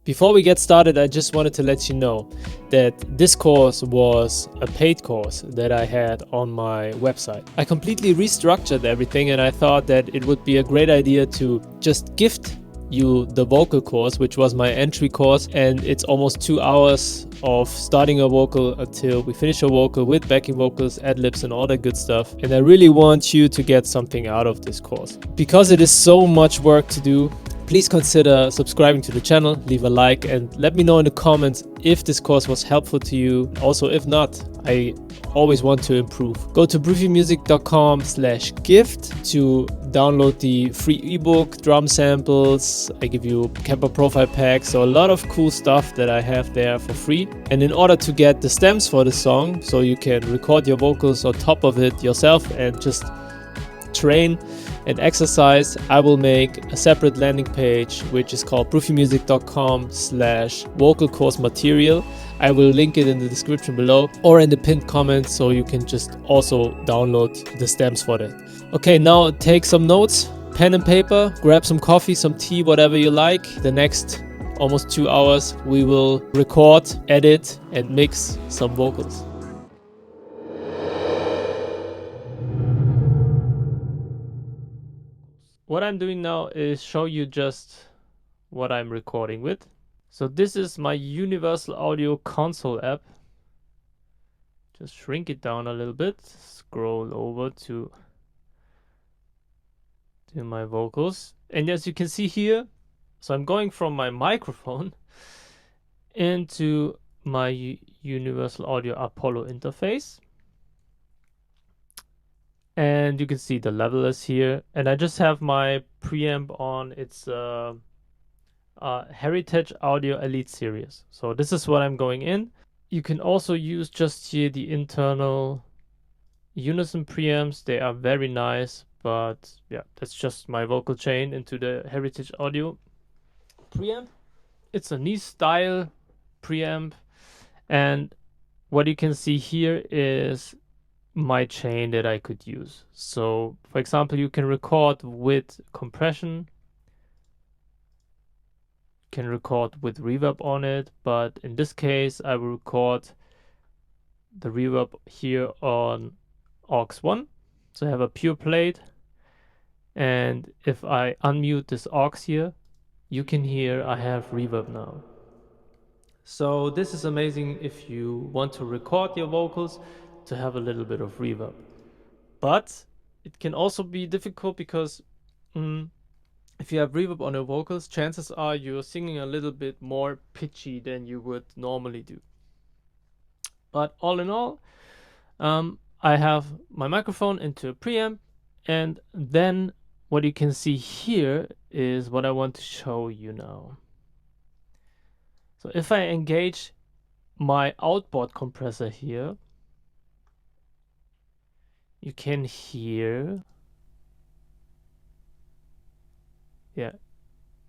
Before we get started, I just wanted to let you know that this course was a paid course that I had on my website. I completely restructured everything, and I thought that it would be a great idea to just gift you the vocal course, which was my entry course, and it's almost 2 hours of starting a vocal until we finish a vocal with backing vocals, adlibs and all that good stuff. And I really want you to get something out of this course. Because it is so much work to do, please consider subscribing to the channel, leave a like, and let me know in the comments if this course was helpful to you. Also, if not, I always want to improve. Go to brufiomusic.com/gift to download the free ebook, drum samples. I give you Kemper profile packs, so a lot of cool stuff that I have there for free. And in order to get the stems for the song, so you can record your vocals on top of it yourself and just train and exercise, I will make a separate landing page which is called brufiomusic.com/vocal course material. I will link it in the description below or in the pinned comment, so you can just also download the stems for that. Okay, now take some notes, pen and paper, grab some coffee, some tea, whatever you like. The next almost 2 hours we will record, edit and mix some vocals. What I'm doing now is show you just what I'm recording with. So this is my Universal Audio console app. Just shrink it down a little bit, scroll over to my vocals. And as you can see here, so I'm going from my microphone into my Universal Audio Apollo interface. And you can see the level is here, and I just have my preamp on. It's Heritage Audio Elite Series. So this is what I'm going in. You can also use just here the internal Unison preamps. They are very nice, but yeah, that's just my vocal chain into the Heritage Audio preamp. It's a nice style preamp, and what you can see here is my chain that I could use. So for example, you can record with compression, can record with reverb on it, but in this case I will record the reverb here on aux 1. So I have a pure plate, and if I unmute this aux here, you can hear I have reverb now. So this is amazing if you want to record your vocals to have a little bit of reverb. But it can also be difficult because if you have reverb on your vocals, chances are you're singing a little bit more pitchy than you would normally do. But all in all, I have my microphone into a preamp, and then what you can see here is what I want to show you now. So if I engage my outboard compressor here, you can hear, yeah,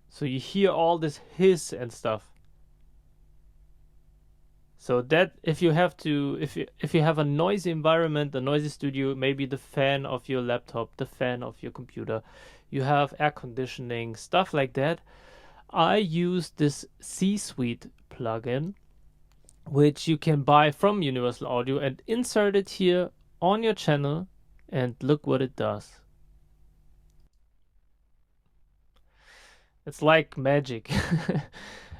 so you hear all this hiss and stuff. So that if you have a noisy environment, a noisy studio, maybe the fan of your laptop, the fan of your computer, you have air conditioning, stuff like that, I use this C-Suite plugin, which you can buy from Universal Audio and insert it here on your channel, and look what it does. It's like magic.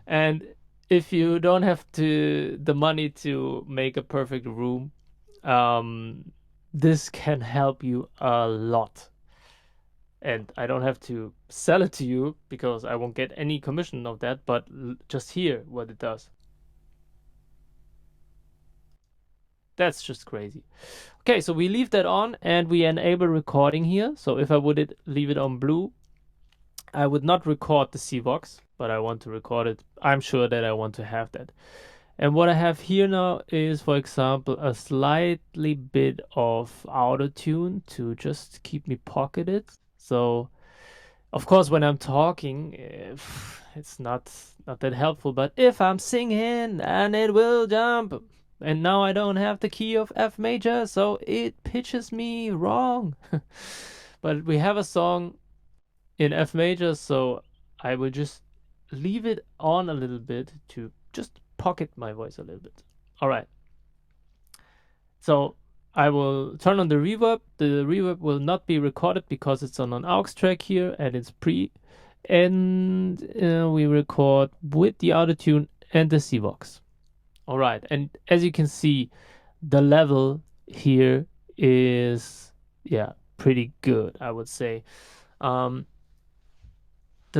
And if you don't have the money to make a perfect room, this can help you a lot. And I don't have to sell it to you because I won't get any commission of that, but just hear what it does. That's just crazy. Okay, so we leave that on and we enable recording here. So if I would leave it on blue, I would not record the CVox, but I want to record it. I'm sure that I want to have that. And what I have here now is, for example, a slightly bit of auto tune to just keep me pocketed. So of course, when I'm talking, it's not that helpful, but if I'm singing and it will jump, and now I don't have the key of F major, so it pitches me wrong. But we have a song in F major, so I will just leave it on a little bit to just pocket my voice a little bit. All right. So I will turn on the reverb. The reverb will not be recorded because it's on an aux track here and it's pre. And we record with the autotune and the CVox. All right. And as you can see, the level here is, yeah, pretty good, I would say. The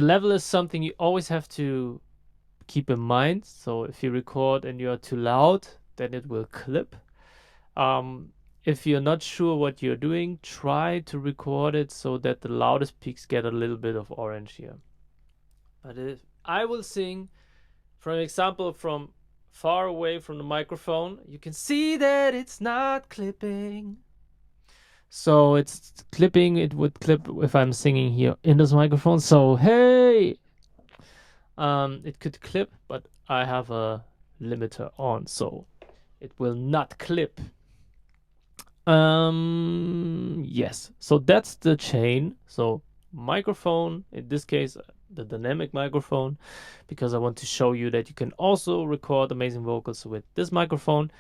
level is something you always have to keep in mind. So if you record and you are too loud, then it will clip. If you're not sure what you're doing, try to record it so that the loudest peaks get a little bit of orange here. But if I will sing, for an example, from far away from the microphone, you can see that it's not clipping. So it's clipping, it would clip if I'm singing here in this microphone. So hey, it could clip, but I have a limiter on, so it will not clip. Yes, so that's the chain. So microphone, in this case, the dynamic microphone, because I want to show you that you can also record amazing vocals with this microphone,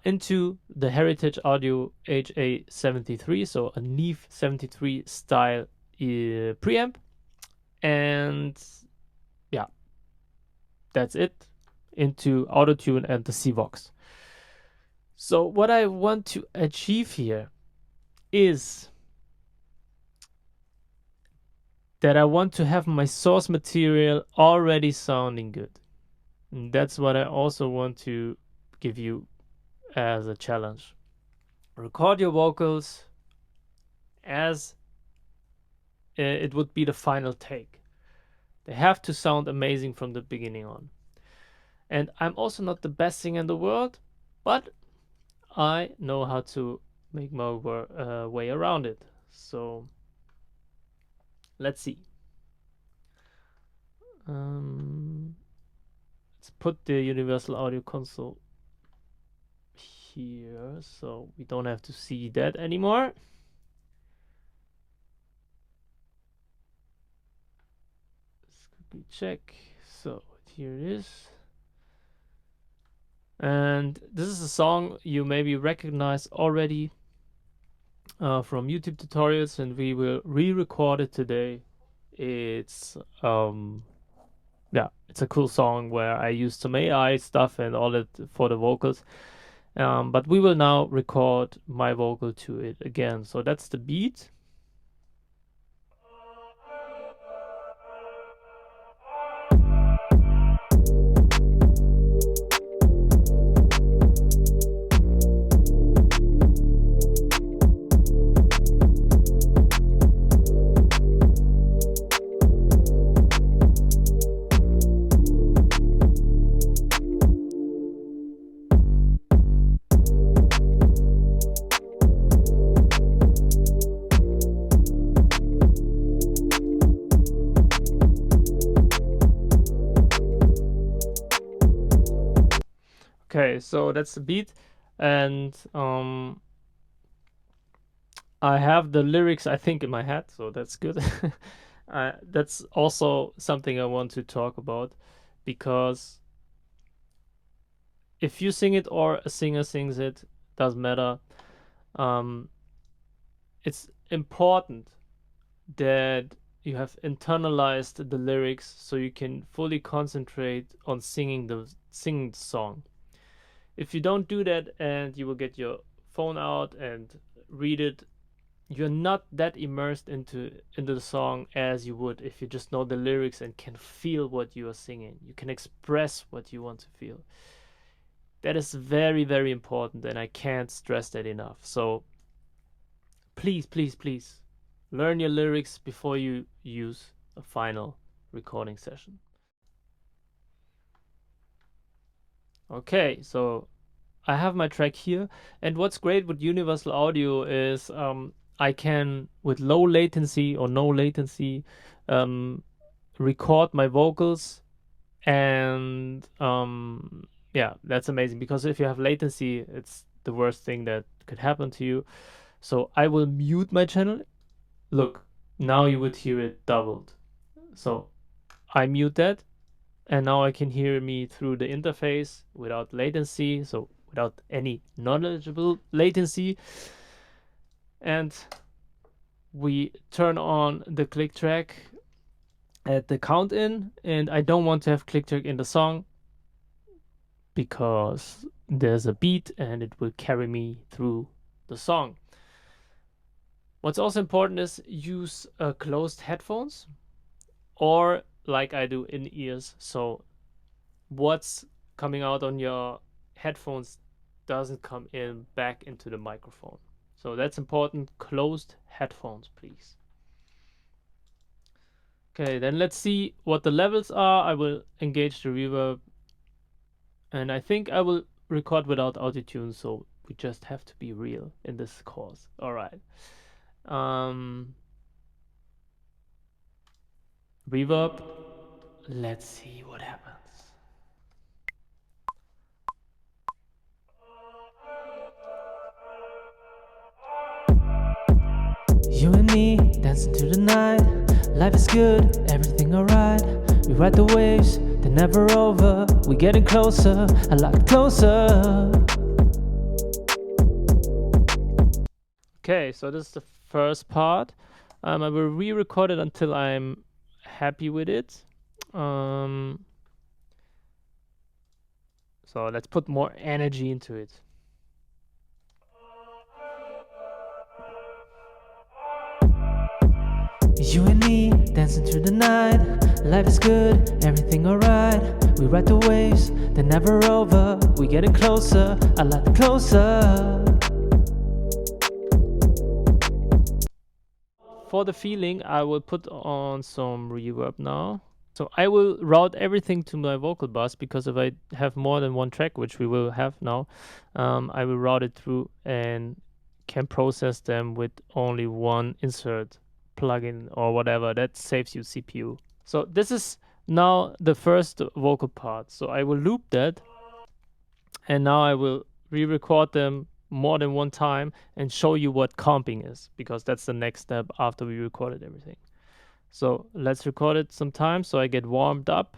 into the Heritage Audio HA73, so a Neve 73 style preamp. And yeah, that's it, into autotune and the CVox. So what I want to achieve here is that I want to have my source material already sounding good. And that's what I also want to give you as a challenge. Record your vocals as it would be the final take. They have to sound amazing from the beginning on. And I'm also not the best singer in the world, but I know how to make my way around it. So let's see. Let's put the Universal Audio Console here so we don't have to see that anymore. Let's quickly check. So here it is. And this is a song you maybe recognize already from YouTube tutorials, and we will re-record it today. It's it's a cool song where I used some AI stuff and all that for the vocals. But we will now record my vocal to it again. So that's the beat. Okay, so that's the beat, and I have the lyrics, I think, in my head, so that's good. That's also something I want to talk about, because if you sing it or a singer sings it, doesn't matter. It's important that you have internalized the lyrics so you can fully concentrate on singing the song. If you don't do that and you will get your phone out and read it, you're not that immersed into the song as you would if you just know the lyrics and can feel what you are singing. You can express what you want to feel. That is very, very important, and I can't stress that enough. So please, please, please learn your lyrics before you use a final recording session. Okay, so I have my track here, and what's great with Universal Audio is I can, with low latency or no latency, record my vocals, and yeah, that's amazing, because if you have latency, it's the worst thing that could happen to you. So I will mute my channel. Look, now you would hear it doubled. So I mute that, and now I can hear me through the interface without latency, so without any knowledgeable latency. And we turn on the click track at the count in, and I don't want to have click track in the song because there's a beat and it will carry me through the song. What's also important is use closed headphones, or like I do, in ears, so what's coming out on your headphones doesn't come in back into the microphone. So that's important. Closed headphones, please. Okay, then let's see what the levels are. I will engage the reverb, and I think I will record without autotune, so we just have to be real in this course. All right. Reverb. Let's see what happens. You and me dancing through the night. Life is good, everything alright. We ride the waves, they're never over. We're getting closer, a lot closer. Okay, so this is the first part. I will re-record it until I'm happy with it. So let's put more energy into it. You and me dancing through the night. Life is good, everything alright. We ride the waves, they're never over. We're getting closer, a lot closer. For the feeling, I will put on some reverb now. So I will route everything to my vocal bus, because if I have more than one track, which we will have now, I will route it through and can process them with only one insert plugin or whatever. That saves you CPU. So this is now the first vocal part. So I will loop that, and now I will re-record them more than one time and show you what comping is, because that's the next step after we recorded everything. So let's record it some time so I get warmed up.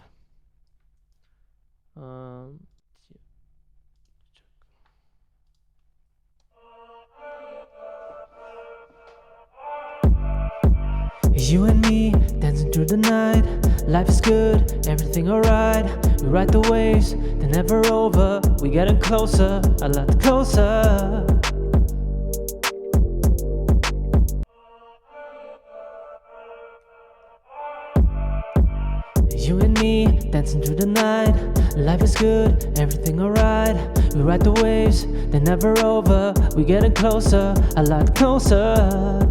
You and me dancing through the night. Life is good, everything alright. We ride the waves, they're never over. We're getting closer, a lot closer. You and me dancing through the night. Life is good, everything alright. We ride the waves, they're never over. We're getting closer, a lot closer.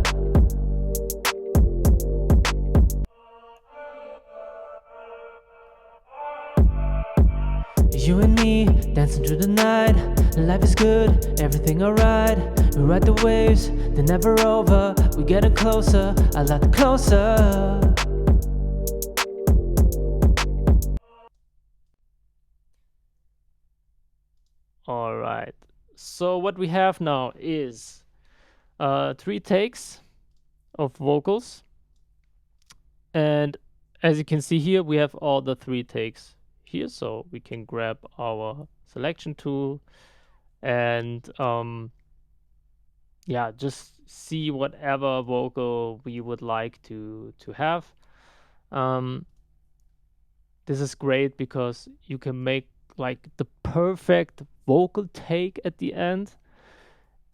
You and me dancing through the night. Life is good, everything alright. We ride the waves, they're never over. We're getting closer, a lot closer. Alright, so what we have now is 3 takes of vocals, and as you can see here, we have all the 3 takes here, so we can grab our selection tool and yeah, just see whatever vocal we would like to have. This is great because you can make like the perfect vocal take at the end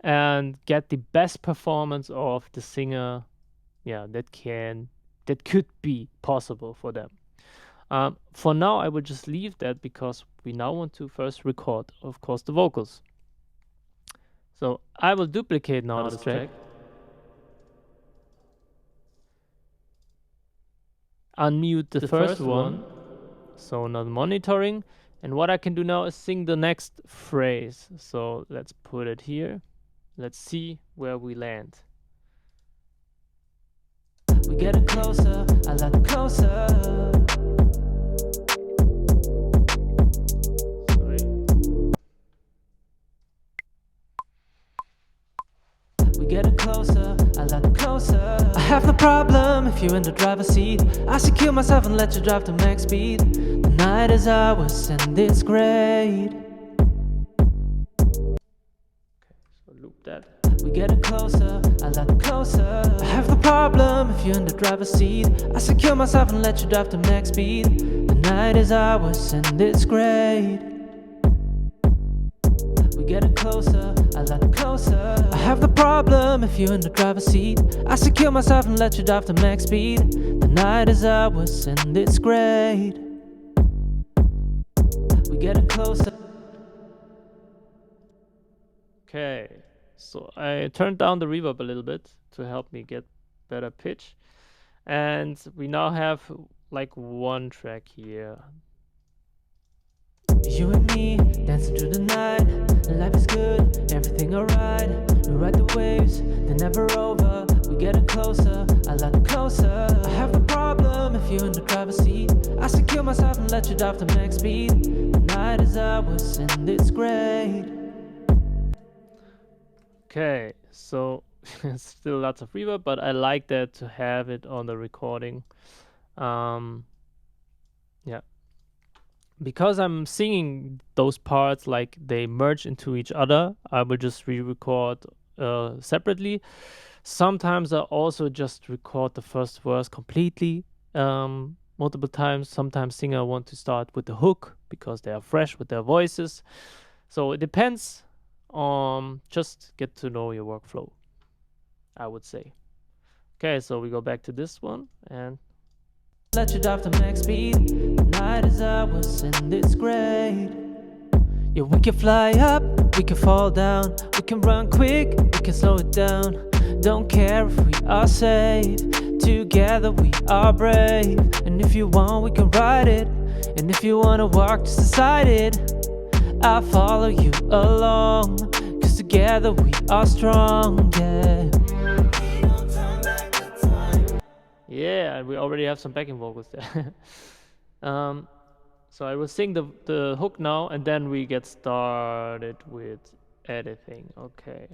and get the best performance of the singer, yeah, that could be possible for them. For now, I will just leave that because we now want to first record, of course, the vocals. So I will duplicate now this track. Unmute the first one, so not monitoring. And what I can do now is sing the next phrase. So let's put it here. Let's see where we land. We're getting closer, a lot closer. Getting closer, a lot closer. I have no problem if you're in the driver's seat. I secure myself and let you drive to max speed. The night is ours and it's great. So loop that. We're getting closer, a lot closer. I have the problem if you're in the driver's seat. I secure myself and let you drive to max speed. The night is ours and it's great. We're getting closer, a lot closer. I have the problem if you're in the driver's seat. I secure myself and let you drive to max speed. The night is ours and it's great. We're getting closer. Okay, so I turned down the reverb a little bit to help me get better pitch. And we now have like one track here. You and me, dancing through the night. Life is good, everything alright. We ride the waves, they're never over. We're getting closer, a lot closer. I have a problem if you're in the driver's seat. I secure myself and let you drive to max speed. The night is ours and it's great. Okay, so still lots of reverb, but I like that to have it on the recording. Yeah. Because I'm singing those parts like they merge into each other, I will just re-record separately. Sometimes I also just record the first verse completely multiple times. Sometimes singer want to start with the hook because they are fresh with their voices. So it depends. Just get to know your workflow, I would say. Okay, so we go back to this one and let you drive to max speed. The night is ours and it's great. Yeah, we can fly up, we can fall down, we can run quick, we can slow it down. Don't care if we are safe. Together we are brave. And if you want, we can ride it. And if you wanna walk, just decide it. I'll follow you along, 'cause together we are strong, yeah. yeah, we already have some backing vocals there. So I will sing the hook now, and then we get started with editing. Okay.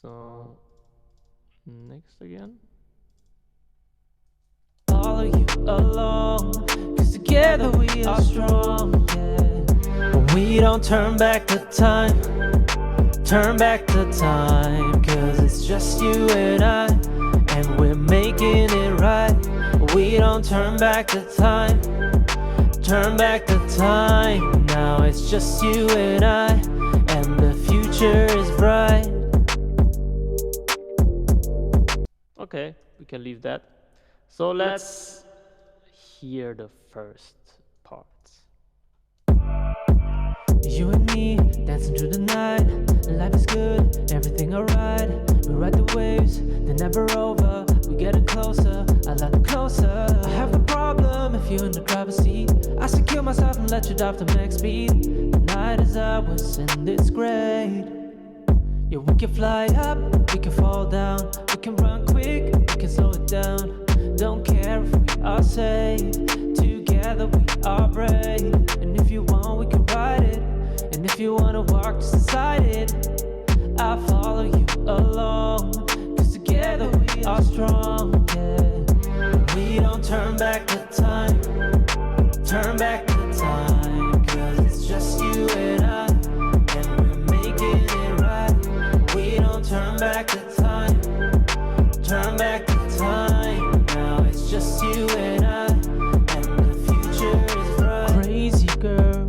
So next again. Follow you along, 'cause together we are strong, yeah. We don't turn back the time, turn back the time, 'cause it's just you and I, and we're making it right. We don't turn back the time, turn back the time. Now it's just you and I, and the future is bright. Okay, we can leave that. So let's hear the first part. You and me, dancing through the night. Life is good, everything alright. We ride the waves, they're never over. We're getting closer, a lot closer. I have a problem if you're in the driver's seat. I secure myself and let you drive to max speed. The night is ours and it's great. Yeah, we can fly up, we can fall down, we can run quick, we can slow it down. Don't care if we are safe. Together we are brave. And if you want, we can ride it. And if you wanna walk, just decide it. I'll follow you along, 'cause together we are strong, yeah. We don't turn back the time, turn back the time, 'cause it's just you and I, and we're making it right. We don't turn back the time, turn back the time. Now it's just you and I, and the future is bright. Crazy girl.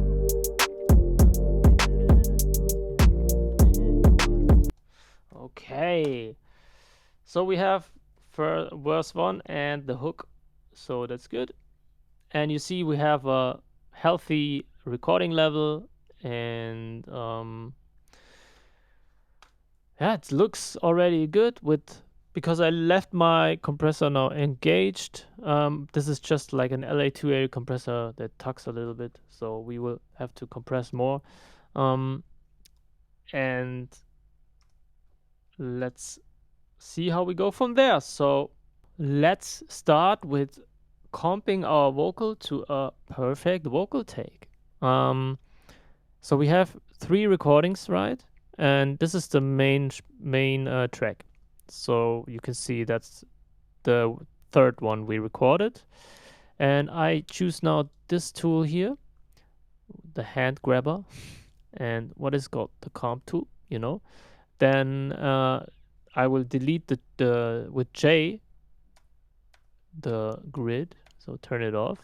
Okay, so we have verse 1 and the hook, so that's good. And you see we have a healthy recording level, and yeah, it looks already good because I left my compressor now engaged. This is just like an LA2A compressor that tucks a little bit, so we will have to compress more. And let's see how we go from there. So let's start with comping our vocal to a perfect vocal take. So we have 3 recordings, right? And this is the main track. So you can see that's the third one we recorded. And I choose now this tool here, the hand grabber, and what is called the comp tool, you know. Then I will delete the with J the grid, so turn it off.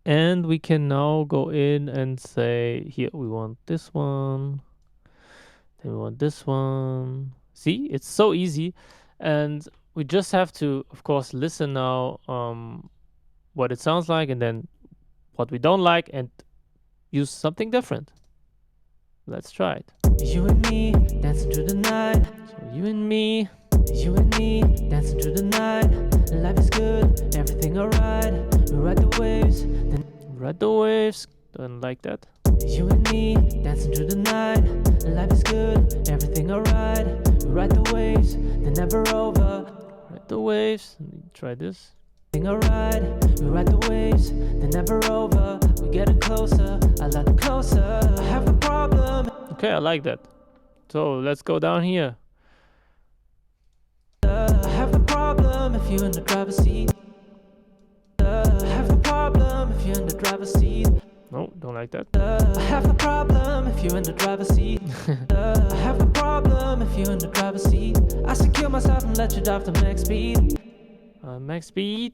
And we can now go in and say, here we want this one, then we want this one. See, it's so easy. And we just have to, of course, listen now what it sounds like, and then what we don't like, and use something different. Let's try it. You and me dancing through the night. So you and me Dancing through the night. Life is good, everything alright. We ride the waves, then ride the waves. Don't like that. You and me dancing through the night. Life is good, everything alright. We ride the waves, they're never over. Ride the waves. Let me try this. Alright, we ride the waves, they're never over. We're getting closer, a lot closer. I have a problem. Okay, I like that. So let's go down here. I have a problem if you're in the driver's seat. I have a problem if you're in the driver's seat. No, don't like that. I have a problem if you're in the driver's seat. I have a problem if you're in the driver's seat. I secure myself and let you drive to max speed. Max speed.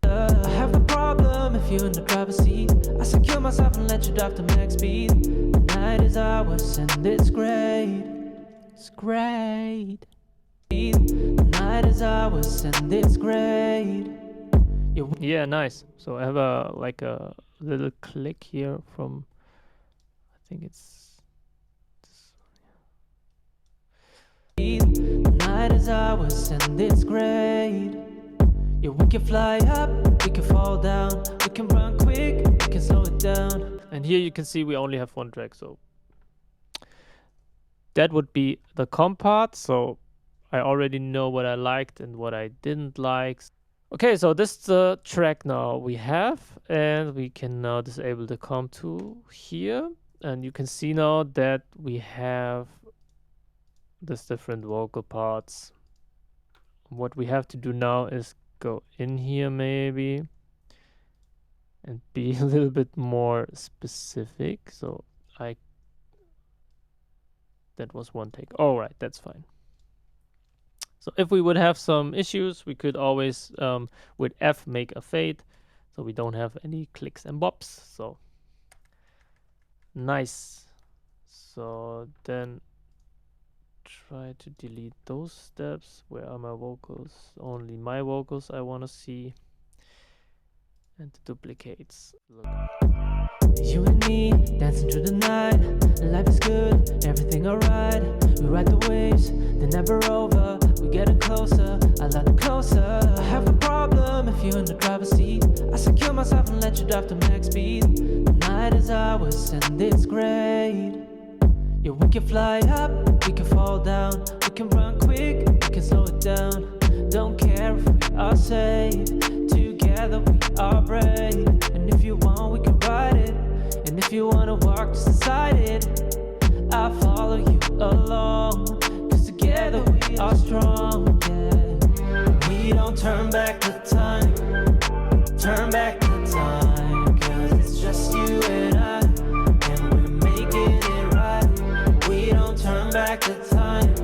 I have a problem if you're in the driver's seat. I secure myself and let you drive to max speed. The night is ours and it's great. It's great. The night is ours and it's great. Yeah, nice. So I have a like a little click here from, I think it's this one. The night is ours and it's great. Yeah, we can fly up, we can fall down, we can run quick, we can slow it down. And here you can see we only have one track, so that would be the comp part. So I already know what I liked and what I didn't like. Okay, so this is the track now we have, and we can now disable the comp tool here, and you can see now that we have this different vocal parts. What we have to do now is go in here maybe and be a little bit more specific. So that was one take. All right, that's fine. So if we would have some issues, we could always with F make a fade, so we don't have any clicks and bops. So nice. So then try to delete those steps. Where are my vocals? Only my vocals I want to see. And the duplicates. Look. You and me dancing through the night. Life is good, everything alright. We ride the waves, they're never over. We're getting closer, a lot closer. I have a problem if you're in the driver's seat. I secure myself and let you drive to max speed. The night is ours and it's great. Yeah, we can fly up, we can fall down, we can run quick, we can slow it down. Don't care if we are safe, together we are brave. And if you want, we can ride it. And if you wanna walk just beside it, I'll follow you along. Cause together we are strong, yeah. We don't turn back the time, turn back the time. Cause it's just you and I, and we're making it right. We don't turn back the time,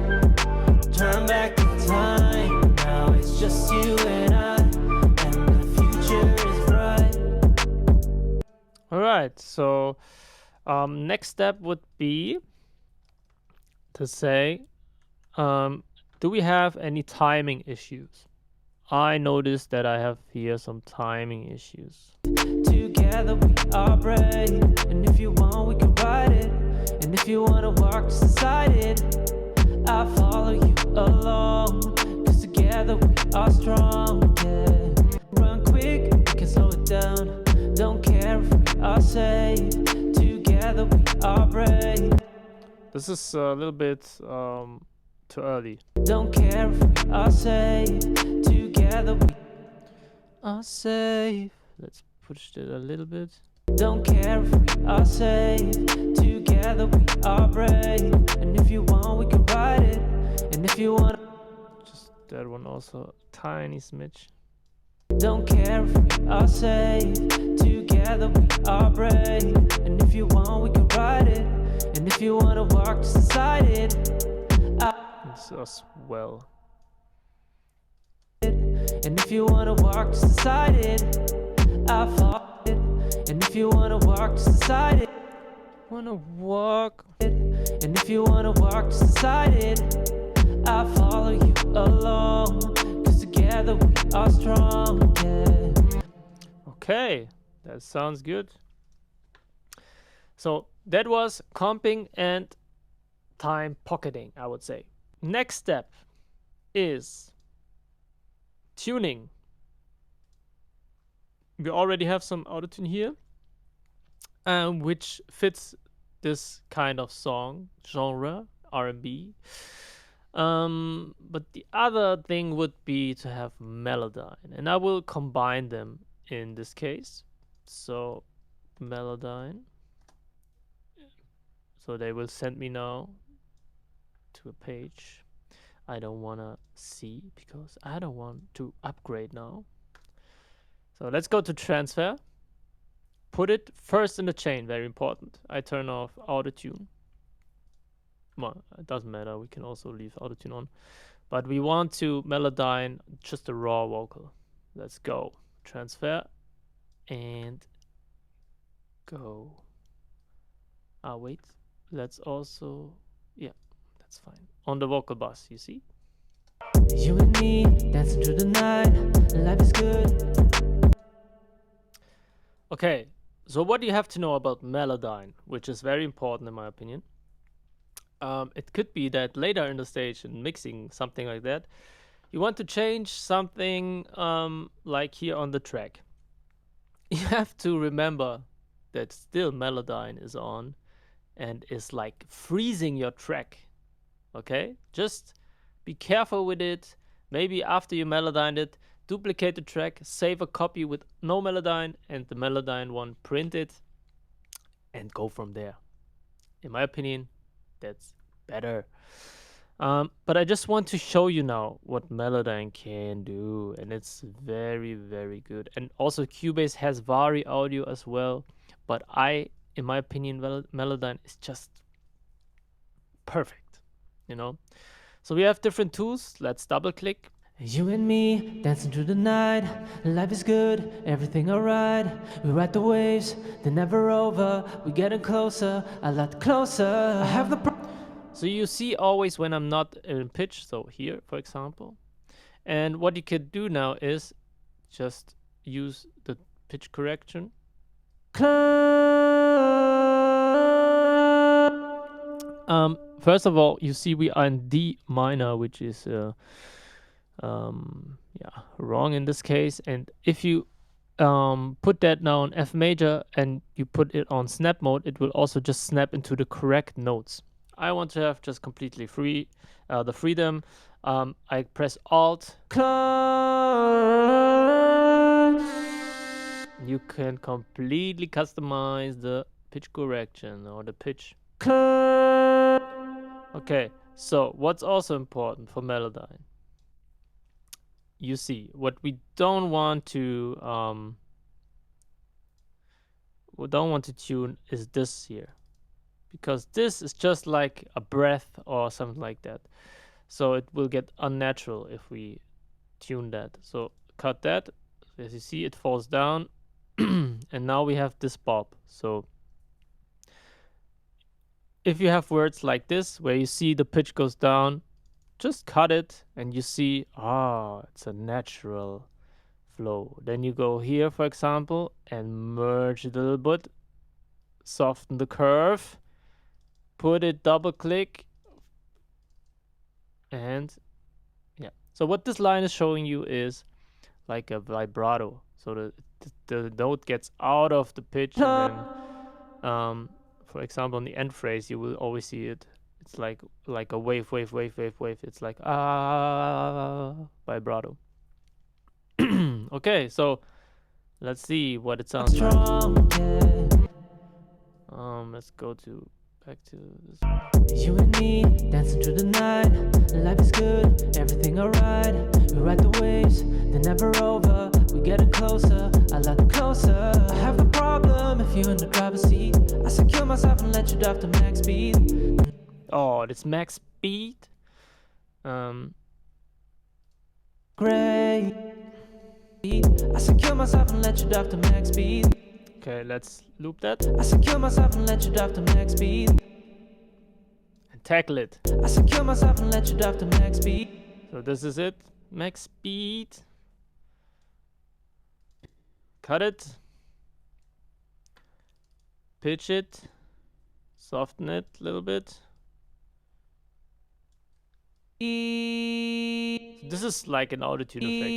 turn back the time. Now it's just you and I, and the future is bright. All right, so next step would be to say, do we have any timing issues? I noticed that I have here some timing issues. Together we are brave, and if you want we can ride it. And if you wanna walk just beside it, I'll follow you along. Cause together we are strong, yeah. Run quick, we can slow it down. Don't care if we are safe, together we are brave. This is a little bit too early. Don't care if we are safe, together we are safe. Let's push it a little bit. Don't care if we are safe, together we are brave. And if you want we can ride it. And if you want, just that one also a tiny smidge. Don't care if we are safe. Together we are brave. And if you want, we can ride it. And if you wanna walk just beside it, This as well. and if you wanna walk just beside it, I follow it. And if you wanna walk just beside it, Wanna walk. and if you wanna walk just beside it, I follow you along. Cause together we are strong, yeah. Okay, that sounds good. So that was comping and time pocketing, I would say. Next step is tuning. We already have some autotune here, which fits this kind of song genre, R&B. But the other thing would be to have Melodyne, and I will combine them in this case. So Melodyne. So they will send me now to a page I don't want to see because I don't want to upgrade now. So let's go to transfer. Put it first in the chain, very important. I turn off autotune. Well, it doesn't matter, we can also leave autotune on. But we want to Melodyne just a raw vocal. Let's go. Transfer and go. Wait. Let's also, yeah, that's fine. On the vocal bus, you see? You and me dancing through the night, life is good. Okay, so what do you have to know about Melodyne, which is very important in my opinion? It could be that later in the stage in mixing, something like that, you want to change something like here on the track. You have to remember that still Melodyne is on and is like freezing your track. Okay, just be careful with it. Maybe after you Melodyne it, duplicate the track, save a copy with no Melodyne and the Melodyne one, print it and go from there. In my opinion, that's better. But I just want to show you now what Melodyne can do, and it's very, very good. And also Cubase has Vari audio as well, but in my opinion, Melodyne is just perfect, you know? So we have different tools. Let's double click. You and me dancing through the night, life is good, everything alright. We ride the waves, they're never over. We getting closer, a lot closer. I have the So you see always when I'm not in pitch, so here, for example. And what you could do now is just use the pitch correction. First of all, you see we are in D minor, which is wrong in this case. And if you put that now on F major and you put it on snap mode, it will also just snap into the correct notes. I want to have just completely free, the freedom. I press Alt. You can completely customize the pitch correction or the pitch. Okay, so what's also important for Melodyne? You see, what we don't want to tune is this here, because this is just like a breath or something like that. So it will get unnatural if we tune that. So cut that. As you see, it falls down, and now we have this bob. So if you have words like this, where you see the pitch goes down, just cut it and you see, it's a natural flow. Then you go here, for example, and merge it a little bit, soften the curve, put it, double click, and yeah. So what this line is showing you is like a vibrato. So the note gets out of the pitch, and then for example, on the end phrase, you will always see it. It's like a wave. It's like vibrato. Okay, so let's see what it sounds like. Let's go back to this one. You and me dancing through the night, life is good, everything alright. We ride the waves, they're never over. we getting closer, a lot closer. I have a problem if you're in the driver's seat. I secure myself and let you drive to max speed. Oh, this max speed. Great. I secure myself and let you drive to max speed. Okay, let's loop that. I secure myself and let you drive to max speed. And tackle it. I secure myself and let you drive to max speed. So this is it. Max speed. Cut it. Pitch it. Soften it a little bit. This is like an autotune effect.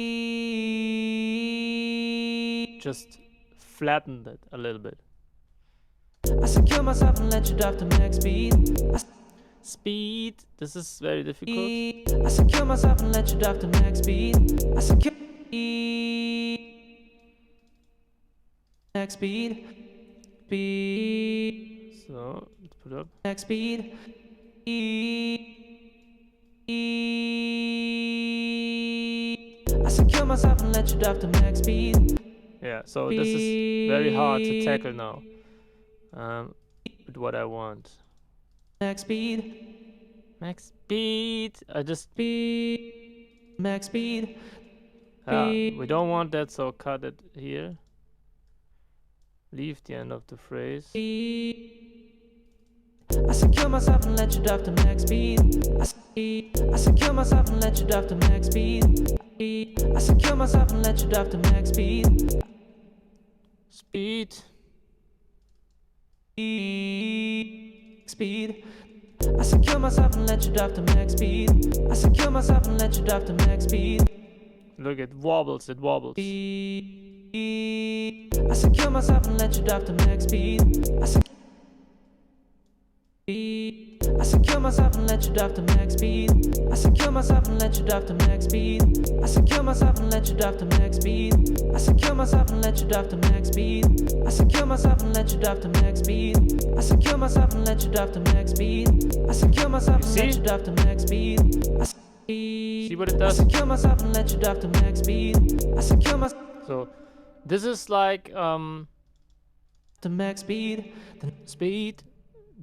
Just flatten it a little bit. I secure myself and let you drive to max speed. Speed. This is very difficult. I secure myself and let you drive to max speed. I secure max speed. Speed. So let's put up max speed. I secure myself and let you drive to max speed. Yeah, so this is very hard to tackle now. With what I want. Max speed. Max speed. I just Max speed. we don't want that, so cut it here. Leave the end of the phrase. I secure myself and let you drive to max speed. I secure myself and let you drive to max speed. I secure myself and let you drive to max speed. Speed. Speed. I secure myself and let you drive to max speed. I secure myself and let you drive to max speed. Look, it wobbles, it wobbles. I secure myself and let you drive to max speed. I secure myself and let you drive to max speed. I secure myself and let you drive to max speed. I secure myself and let you drive to max speed. I secure myself and let you drive to max speed. I secure myself and let you drive to max speed. I secure myself and let you drive to max speed. I secure myself and let you drive to max speed. See what it does? I secure myself and let you drive to max speed. I secure myself. So this is like to max speed. Speed.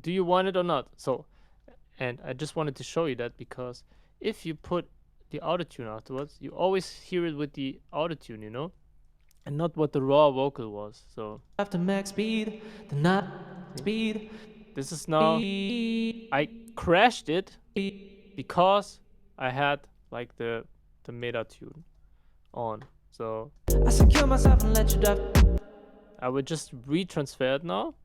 Do you want it or not? So, and I just wanted to show you that because if you put the autotune afterwards, you always hear it with the autotune, you know, and not what the raw vocal was. So after max speed, the not speed. This is now I crashed it because I had like the meta tune on. So I secure myself and let you drive. I would just retransfer it now.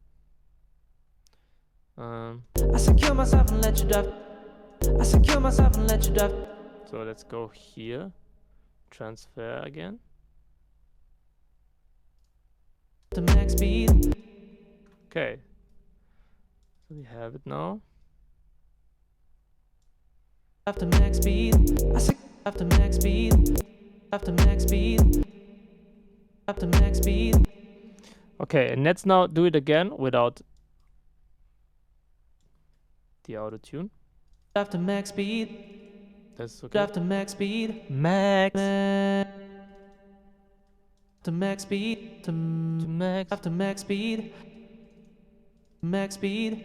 I secure myself and let you drive. I secure myself and let you drive. So let's go here. Transfer again. To max speed. Okay. So we have it now. After max speed. After max speed. After max speed. After max speed. Okay, and let's now do it again without the auto-tune. After max speed. That's okay. After max speed. Max. To max speed. To max. After max speed. Max speed.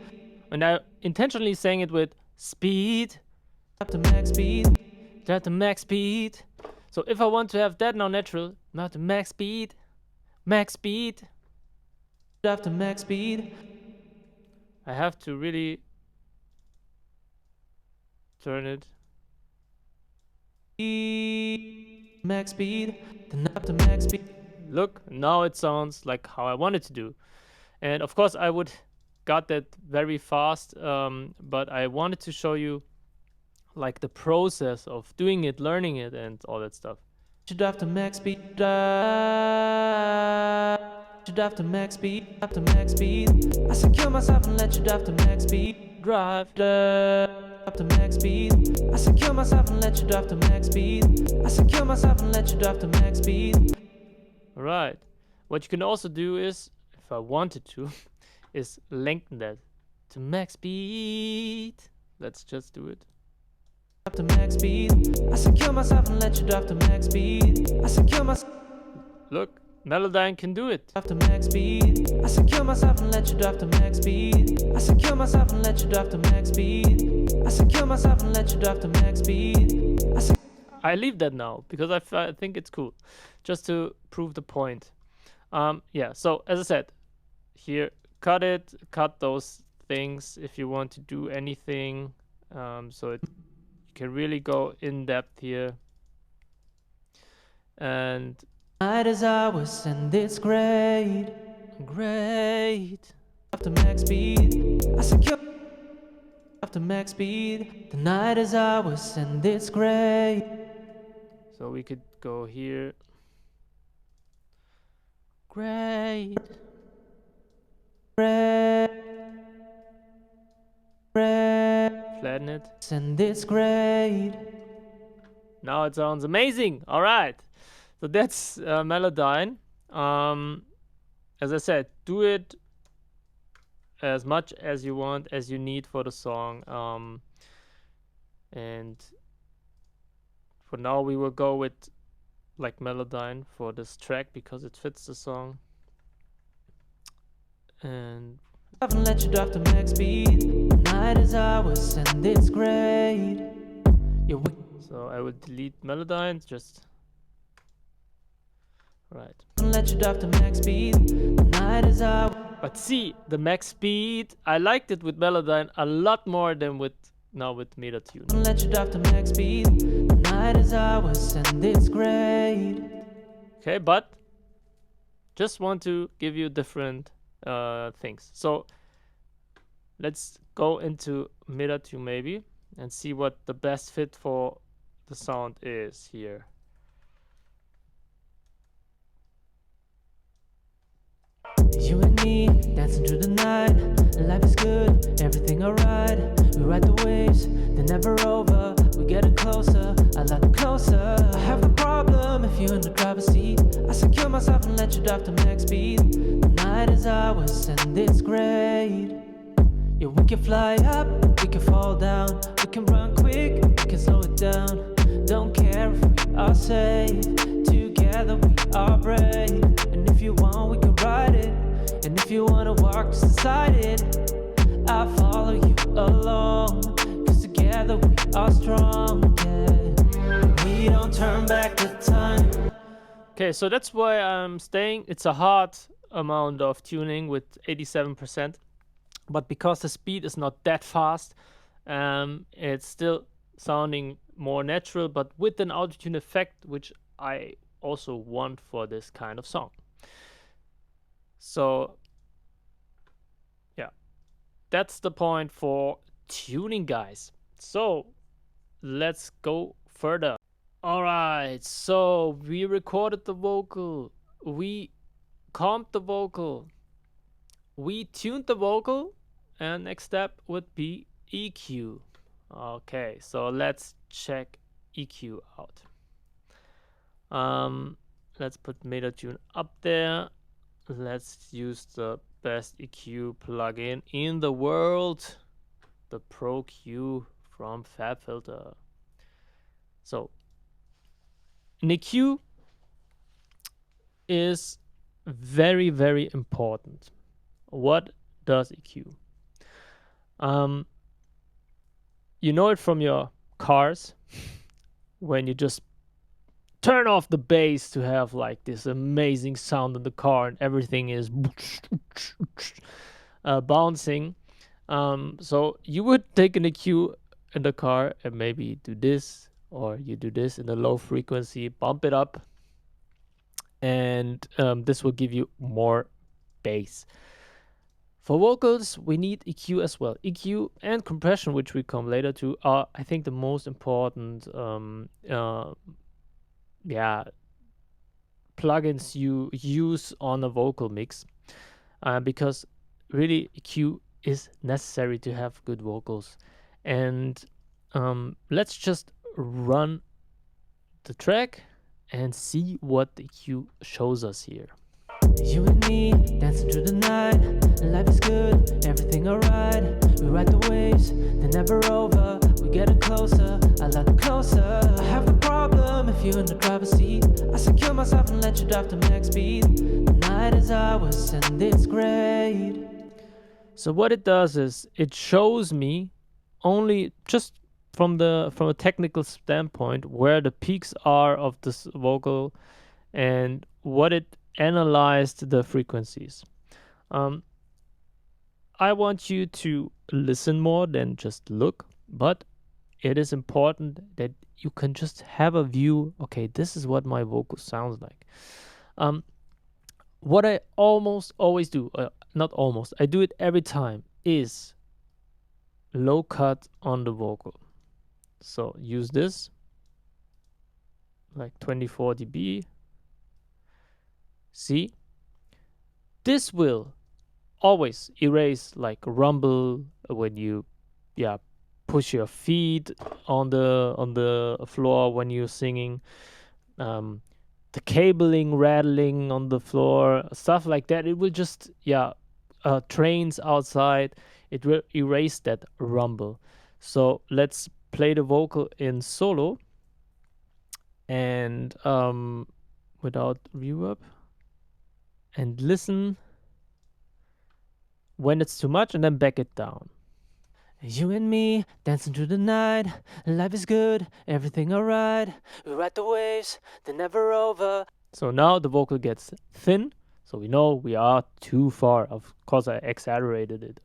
And I intentionally saying it with speed. After max speed. After max speed. So if I want to have that now natural, now to max speed. Max speed. After max speed. I have to really turn it. Max speed. Then after max speed. Look, now it sounds like how I wanted to do. And of course I would got that very fast, but I wanted to show you like the process of doing it, learning it, and all that stuff. Should after max speed. Should after max speed. After max speed. I secure myself and let you drive to max speed. Drive. After max speed. I secure myself and let you drive to max speed. I secure myself and let you drive to max speed. Alright. What you can also do is, if I wanted to, is lengthen that to max speed. Let's just do it. After max speed. I secure myself and let you drive to max speed. I secure myself. Look, Melodyne can do it. Off to max speed. I secure myself and let you drop to max speed. I secure myself and let you drop to max speed. I secure myself and let you drop to max speed. I leave that now because I think it's cool, just to prove the point. Yeah, so as I said, here, cut those things if you want to do anything. So you can really go in depth here. And night is ours and it's great. Up to max speed. I secure up to max speed. The night is ours and it's great. So we could go here. Great. Flatten it. And it's great. Now it sounds amazing. All right. So that's Melodyne. As I said, do it as much as you want, as you need for the song. And for now, we will go with like Melodyne for this track because it fits the song. And I haven't let you drop to max speed. The night is ours and it's great. Yeah, so I will delete Melodyne. Just right. Let you drop to max speed. The night is ours. But see, the max speed, I liked it with Melodyne a lot more than with Meta Tune. Let you drop to max speed. The night is ours and it's great. Okay, but just want to give you different things. So let's go into Meta Tune maybe and see what the best fit for the sound is here. You and me dancing through the night. Life is good, everything alright. We ride the waves, they're never over. We getting closer, a lot closer. I have a problem if you're in the driver's seat. I secure myself and let you drop to max speed. The night is ours and it's great. Yeah, we can fly up, we can fall down. We can run quick, we can slow it down. Don't care if we are safe. Together we are brave. And if you want, we can ride it. And if you wanna walk just beside it, I'll follow you along. Cause together we are strong, yeah. We don't turn back the time. Okay, so that's why I'm staying. It's a hard amount of tuning with 87%. But because the speed is not that fast, it's still sounding more natural, but with an auto-tune effect, which I also want for this kind of song. So yeah, that's the point for tuning, guys. So let's go further. All right, so we recorded the vocal, we comped the vocal, we tuned the vocal, and next step would be EQ. Okay, so let's check EQ out. Let's put Meta Tune up there. Let's use the best EQ plugin in the world, the Pro Q from FabFilter. So an EQ is very, very important. What does EQ? You know it from your cars when you just turn off the bass to have like this amazing sound in the car and everything is bouncing. So you would take an EQ in the car and maybe do this, or you do this in a low frequency, bump it up, and this will give you more bass. For vocals, we need EQ as well. EQ and compression, which we come later to, are, I think, the most important plugins you use on a vocal mix, because really EQ is necessary to have good vocals. And let's just run the track and see what the EQ shows us here. You and me dancing through the night. Life is good, everything alright. We ride the waves, they're never over. We getting closer, a lot closer. I have a problem if you're in the driver's seat. I secure myself and let you you drive to max speed. The night is ours and it's great. So what it does is it shows me only just from a technical standpoint where the peaks are of this vocal and what it analyzed the frequencies. I want you to listen more than just look, but it is important that you can just have a view. Okay, this is what my vocal sounds like. What I almost always do, not almost, I do it every time, is low cut on the vocal. So use this, like 24 dB. See, this will always erase like rumble when you push your feet on the floor when you're singing, the cabling rattling on the floor, stuff like that. It will just trains outside, it will erase that rumble. So let's play the vocal in solo and without reverb and listen when it's too much and then back it down. You and me dancing through the night. Life is good, everything alright. We ride the waves, they're never over. So now the vocal gets thin, so we know we are too far. Of course, I exaggerated it.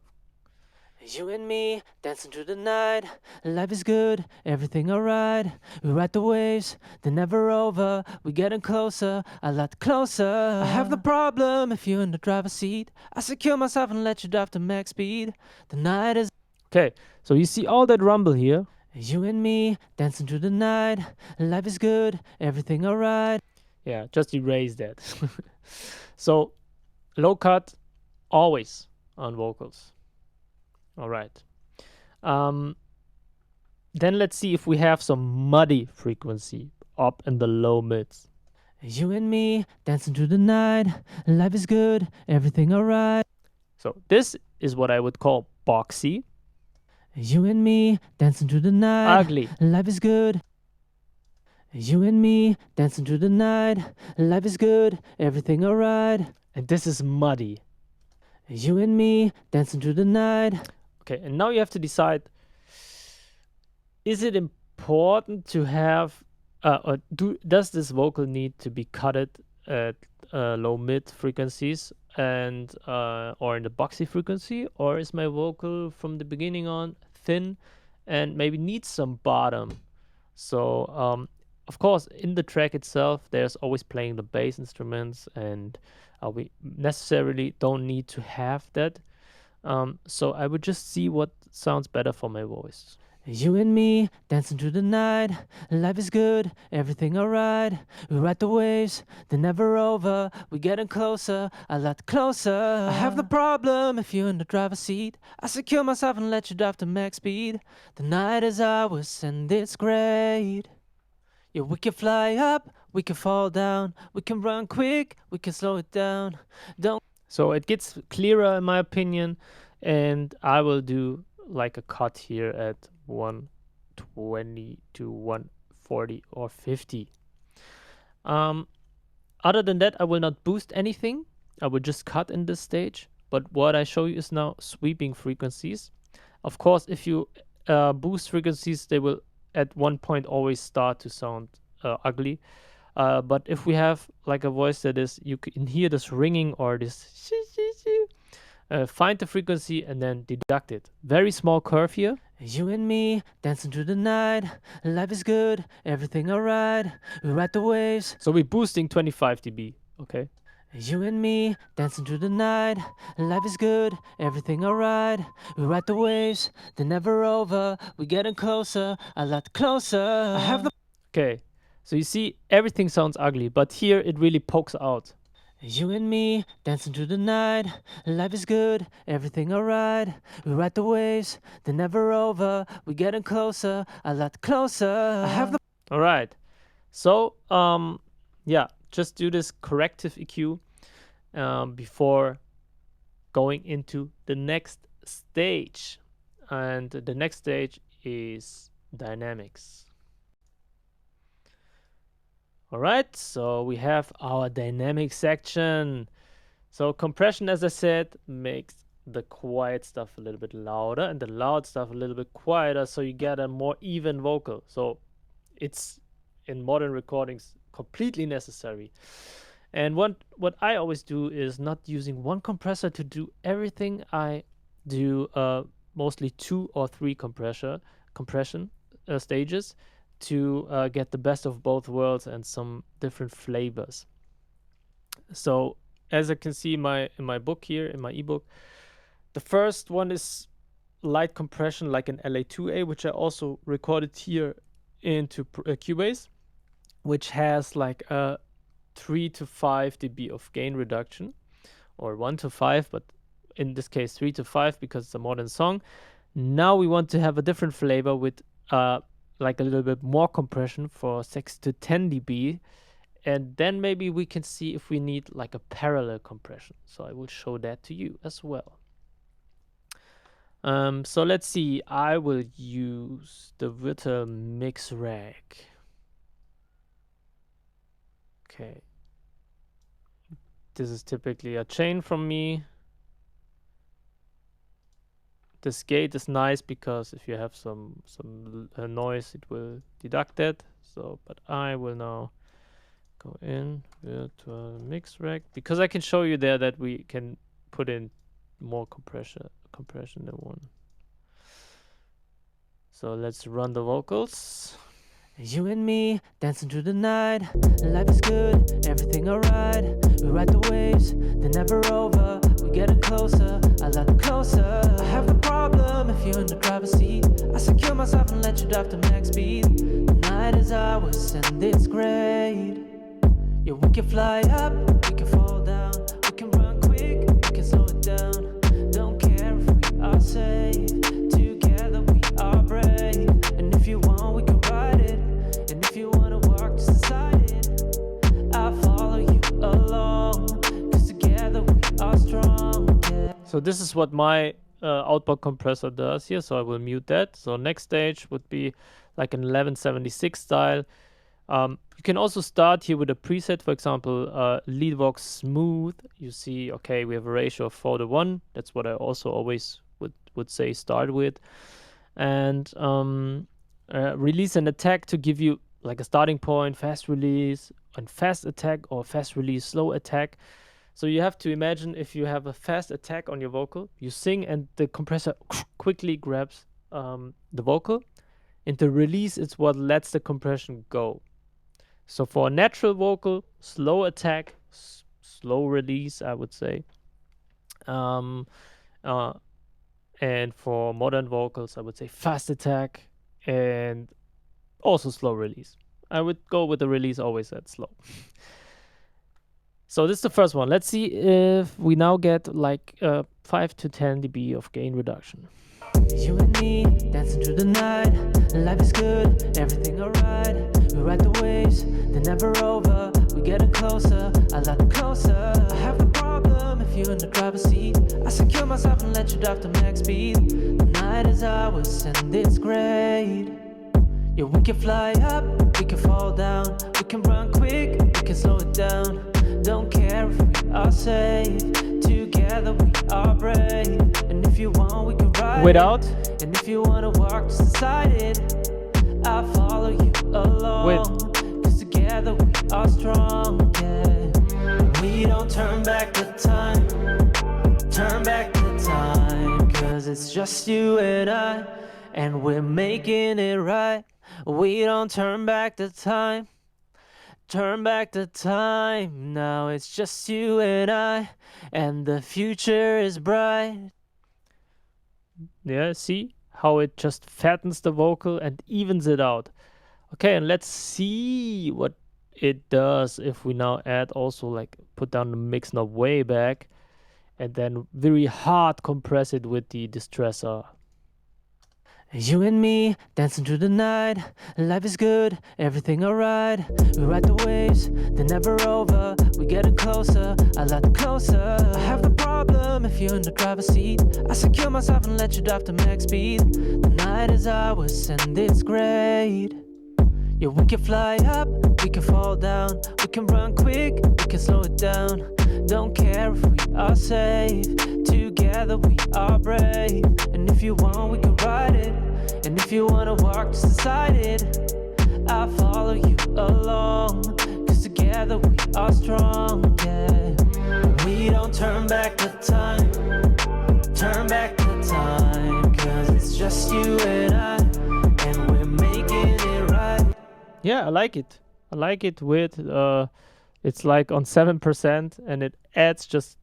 You and me dancing through the night. Life is good, everything alright. We ride the waves, they're never over. We're getting closer, a lot closer. I have the problem if you're in the driver's seat. I secure myself and let you drive to max speed. The night is okay. So you see all that rumble here. You and me dancing through the night. Life is good, everything alright. Yeah, just erase that. So low cut always on vocals. All right. Then let's see if we have some muddy frequency up in the low mids. You and me dancing through the night. Life is good, everything alright. So this is what I would call boxy. You and me dancing through the night. Ugly. Life is good. You and me dancing through the night. Life is good, everything alright. And this is muddy. You and me dancing through the night. Okay, and now you have to decide, is it important to have, does this vocal need to be cutted at low mid frequencies and or in the boxy frequency, or is my vocal from the beginning on thin and maybe needs some bottom? So of course in the track itself there's always playing the bass instruments, and we necessarily don't need to have that. So I would just see what sounds better for my voice. You and me dancing through the night. Life is good, everything alright. We ride the waves, they're never over. We're getting closer, a lot closer. I have the problem if you're in the driver's seat. I secure myself and let you drive to max speed. The night is ours and it's great. Yeah, we can fly up, we can fall down. We can run quick, we can slow it down. So it gets clearer in my opinion, and I will do like a cut here at 120 to 140 or 50. Other than that, I will not boost anything. I will just cut in this stage. But what I show you is now sweeping frequencies. Of course, if you boost frequencies, they will at one point always start to sound ugly. But if we have like a voice that is, you can hear this ringing or this, find the frequency and then deduct it. Very small curve here. You and me dancing through the night. Life is good, everything alright. We ride the waves. So we're boosting 25 dB, okay? You and me dancing through the night. Life is good, everything alright. We ride the waves, they're never over. We're getting closer, a lot closer. I have the Okay, so you see everything sounds ugly, but here it really pokes out. You and me dancing through the night. Life is good, everything alright. We ride the waves, they're never over. We're getting closer, a lot closer. I have the All right. So just do this corrective EQ before going into the next stage. And the next stage is dynamics. All right, so we have our dynamic section. So compression, as I said, makes the quiet stuff a little bit louder and the loud stuff a little bit quieter, so you get a more even vocal. So it's in modern recordings completely necessary. And what I always do is not using one compressor to do everything. I do mostly 2 or 3 compression stages to get the best of both worlds and some different flavors. So as I can see in my book here, in my ebook, the first one is light compression like an LA2A, which I also recorded here into Cubase, which has like a 3 to 5 dB of gain reduction, or 1 to 5, but in this case 3 to 5 because it's a modern song. Now we want to have a different flavor with like a little bit more compression for 6 to 10 dB, and then maybe we can see if we need like a parallel compression. So I will show that to you as well. So let's see, I will use the Virtual Mix Rack. Okay. This is typically a chain from me. This gate is nice because if you have some noise, it will deduct that. So, but I will now go in Virtual Mix Rack because I can show you there that we can put in more compression than one. So let's run the vocals. You and me, dancing through the night. Life is good, everything alright. We ride the waves, they're never over. We're getting closer, a lot closer. I have a problem if you're in the driver's seat. I secure myself and let you drive to max speed. The night is ours and it's great. Yeah, we can fly up, we can fall down. We can run quick, we can slow it down. Don't care if we are safe. Together we are brave. And if you want, we can ride it. And if you wanna walk, just decide it. I'll follow you along, cause together we are strong, yeah. So this is what my outboard compressor does here, so I will mute that. So next stage would be like an 1176 style. You can also start here with a preset, for example, lead vox smooth. You see, okay, we have a ratio of 4:1. That's what I also always would say start with. And release and attack to give you like a starting point, fast release, and fast attack, or fast release, slow attack. So you have to imagine if you have a fast attack on your vocal, you sing and the compressor quickly grabs the vocal, and the release is what lets the compression go. So for a natural vocal, slow attack, slow release, I would say. And for modern vocals, I would say fast attack and also slow release. I would go with the release always at slow. So this is the first one. Let's see if we now get like 5 to 10 dB of gain reduction. You and me, dancing through the night. Life is good, everything alright. We ride the waves, they're never over. We're getting closer, a lot closer. I have a problem if you're in the driver's seat. I secure myself and let you drive to max speed. The night is ours and it's great. Yeah, we can fly up, we can fall down. We can run quick, we can slow it down. Don't care if we are safe. Together we are brave. And if you want, we can ride Without? it. And if you wanna walk, just decide it. I'll follow you along. Cause together we are strong, yeah. We don't turn back the time. Turn back the time. Cause it's just you and I. And we're making it right. We don't turn back the time. Turn back the time. Now it's just you and I. And the future is bright. Yeah, see how it just fattens the vocal and evens it out. Okay, and let's see what it does if we now add also, like, put down the mix knob way back and then very hard compress it with the distressor. You and me, dancing through the night. Life is good, everything alright. We ride the waves, they're never over. We're getting closer, a lot closer. I have a problem if you're in the driver's seat. I secure myself and let you drive to max speed. The night is ours and it's great. Yeah, we can fly up, we can fall down, we can run quick, we can slow it down. Don't care if we are safe, together we are brave. And if you want, we can ride it, and if you wanna walk, just decide it. I'll follow you along, cause together we are strong, yeah. We don't turn back the time, turn back the time, cause it's just you and I, and we're making it right. Yeah, I like it. I like it with it's like on 7%, and it adds just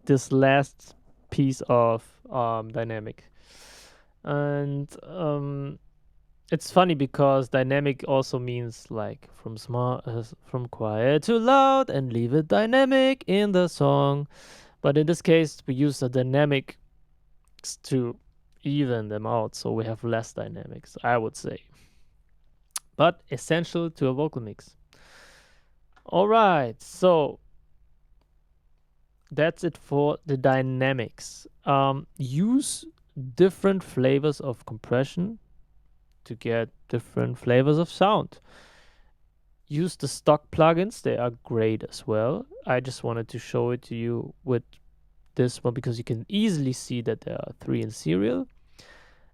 this last piece of dynamic. And it's funny because dynamic also means like from quiet to loud, and leave it dynamic in the song. But in this case, we use the dynamics to even them out, so we have less dynamics, I would say. But essential to a vocal mix. All right, so that's it for the dynamics. Use different flavors of compression to get different flavors of sound. Use the stock plugins, they are great as well. I just wanted to show it to you with this one because you can easily see that there are 3 in serial.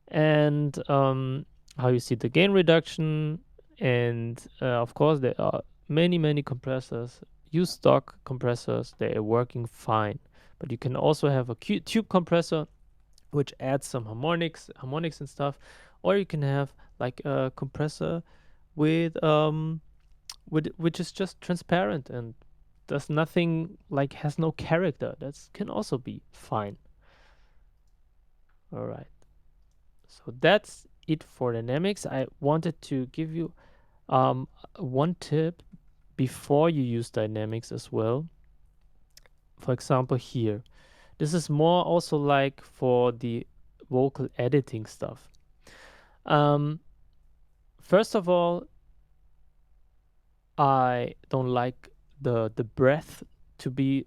And how you see the gain reduction, and of course there are many compressors. Use stock compressors, they are working fine. But you can also have a tube compressor which adds some harmonics and stuff, or you can have like a compressor with which is just transparent and does nothing, like has no character. That can also be fine. All right, so that's it for dynamics. I wanted to give you one tip before you use dynamics as well. For example, here, this is more also like for the vocal editing stuff. First of all, I don't like the breath to be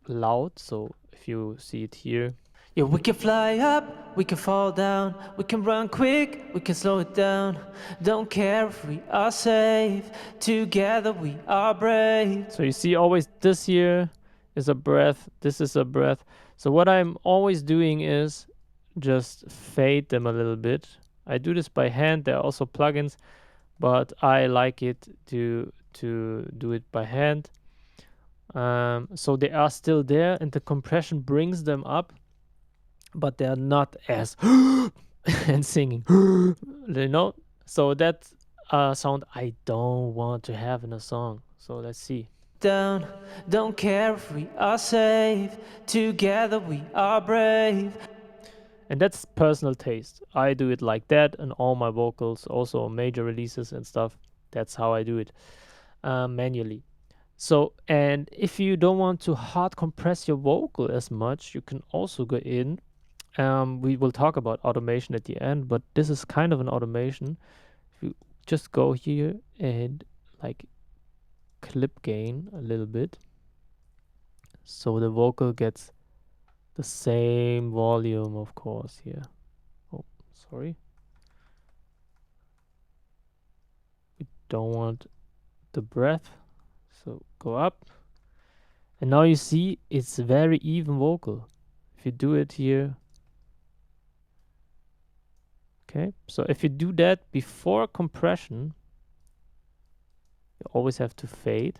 loud. So if you see it here, yeah, we can fly up, we can fall down, we can run quick, we can slow it down. Don't care if we are safe, together we are brave. So you see always this here is a breath, this is a breath. So what I'm always doing is just fade them a little bit. I do this by hand. There are also plugins, but I like it to do it by hand. So they are still there, and the compression brings them up, but they are not as and singing, you know. So that sound I don't want to have in a song. So let's see. Down, don't care if we are safe, together we are brave. And that's personal taste. I do it like that in all my vocals, also on major releases and stuff. That's how I do it manually. So, and if you don't want to hard compress your vocal as much, you can also go in. We will talk about automation at the end, but this is kind of an automation. If you just go here and like clip gain a little bit, so the vocal gets the same volume, of course, here. Oh, sorry. We don't want the breath, so go up. And now you see it's very even vocal. If you do it here, okay, so if you do that before compression, you always have to fade.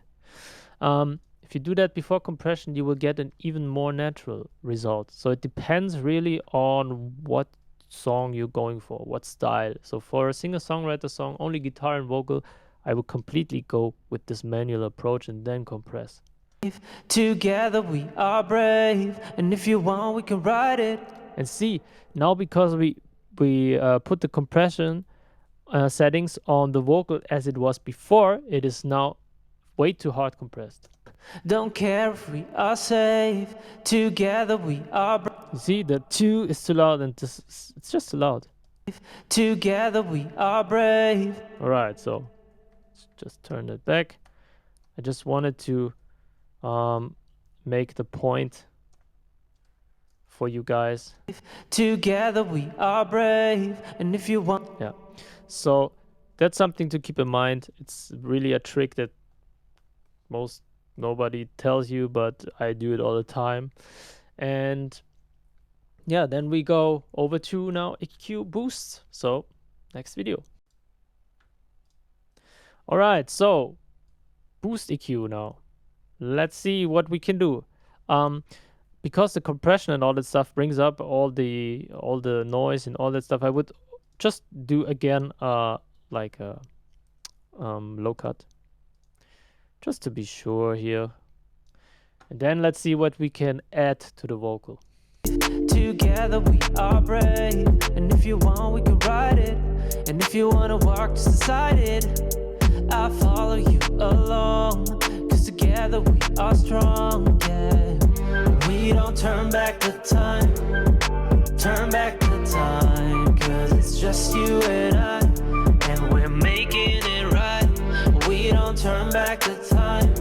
If you do that before compression, you will get an even more natural result. So it depends really on what song you're going for, what style. So for a singer-songwriter song, only guitar and vocal, I would completely go with this manual approach and then compress. Together we are brave, and if you want, we can ride it. And see, now because we put the compression settings on the vocal as it was before, it is now way too hard compressed. Don't care if we are safe, together we are brave. You see, the 2 is too loud, and this it's just too loud. Together we are brave. All right, so let's just turn it back. I just wanted to make the point for you guys. Together we are brave, and if you want, yeah. So that's something to keep in mind. It's really a trick that nobody tells you, but I do it all the time. And yeah, then we go over to now EQ boosts. So next video. All right, so boost EQ now. Let's see what we can do. Because the compression and all that stuff brings up all the noise and all that stuff, I would just do again like a low cut, just to be sure here. And then let's see what we can add to the vocal. Together we are brave, and if you want we can ride it, and if you wanna walk just beside it, I'll follow you along, cause together we are strong, yeah. We don't turn back the time, cause it's just you and I, and we're making it right. We don't turn back the time,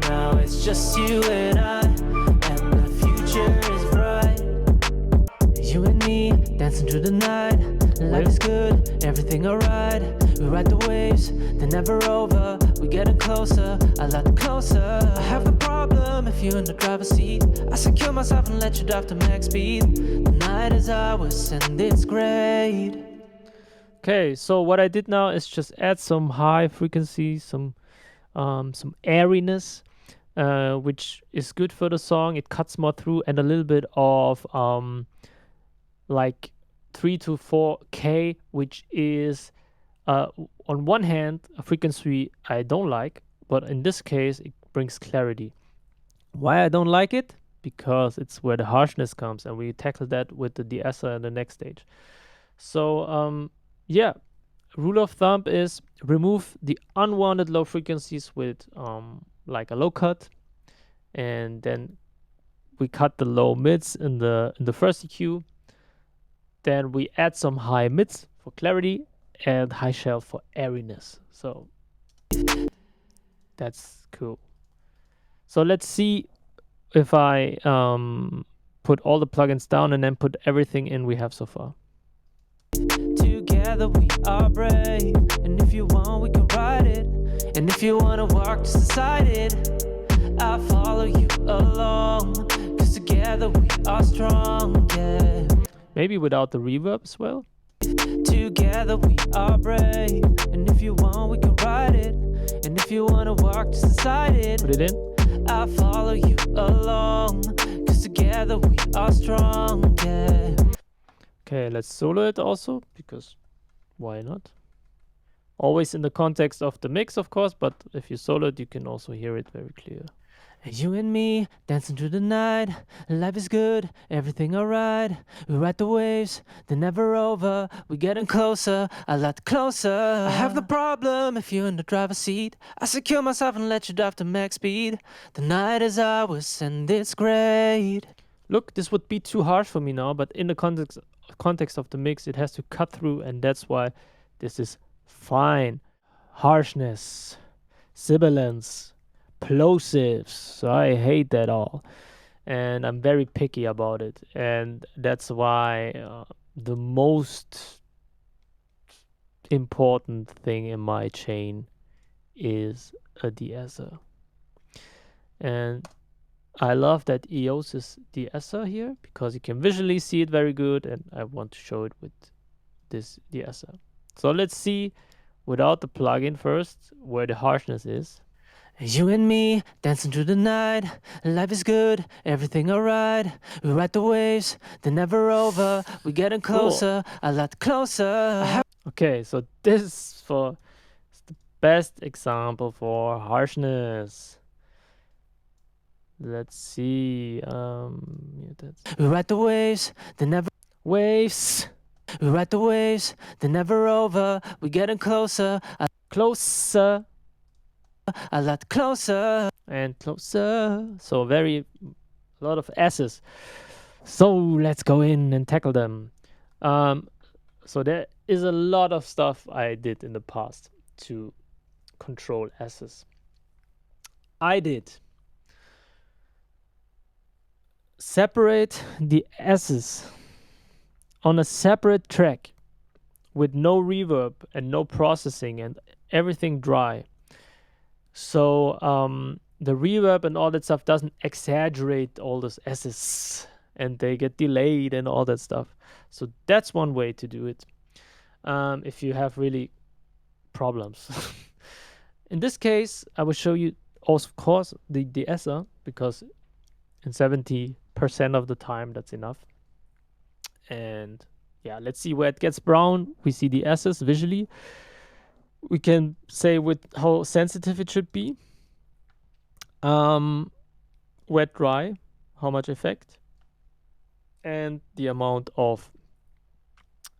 now it's just you and I, and the future is bright. You and me, dancing through the night, life is good, everything alright. We ride the waves, they're never over, we're getting closer, a lot closer. I have a problem if you're in the driver's seat, I secure myself and let you drive to max speed. The night is ours and it's great. Okay, so what I did now is just add some high frequency, some airiness, which is good for the song. It cuts more through, and a little bit of like 3 to 4K, which is on one hand a frequency I don't like, but in this case it brings clarity. Why I don't like it? Because it's where the harshness comes, and we tackle that with the de-esser in the next stage. So yeah, rule of thumb is remove the unwanted low frequencies with like a low cut, and then we cut the low mids in the first EQ. Then we add some high mids for clarity and high shelf for airiness. So that's cool. So let's see if I put all the plugins down and then put everything in we have so far. Together we are brave, and if you want we can ride it, and if you wanna walk just beside it, I'll follow you along, cause together we are strong, yeah. Maybe without the reverb as well. Together we are brave, and if you want we can ride it, and if you wanna walk just beside it, Put it in. I'll follow you along, cause together we are strong, yeah. Okay, let's solo it also, because why not? Always in the context of the mix, of course, but if you solo it, you can also hear it very clear. You and me, dancing through the night, life is good, everything alright. We ride the waves, they're never over, we're getting closer, a lot closer. I have the problem if you're in the driver's seat, I secure myself and let you drive to max speed. The night is ours and it's great. Look, this would be too harsh for me now, but in the context of the mix, it has to cut through, and that's why this is fine. Harshness, sibilance, plosives, I hate that all, and I'm very picky about it, and that's why the most important thing in my chain is a de-esser. And I love that EOS is de-esser here because you can visually see it very good, and I want to show it with this de-esser. So let's see without the plugin first where the harshness is. You and me, dancing through the night, life is good, everything alright. We ride the waves, they're never over, we're getting closer, a lot closer. Okay, so this is the best example for harshness. Let's see. We ride the waves, they're never waves. We ride the waves, they're never over, we're getting closer, closer, a lot closer, and closer. So a lot of S's. So let's go in and tackle them. So there is a lot of stuff I did in the past to control S's. I did separate the S's on a separate track with no reverb and no processing and everything dry. So the reverb and all that stuff doesn't exaggerate all those S's and they get delayed and all that stuff. So that's one way to do it if you have really problems. In this case, I will show you also, of course, the de-esser, because in 70% of the time that's enough. And yeah, let's see where it gets brown. We see the S's visually. We can say with how sensitive it should be. Wet, dry, how much effect, and the amount of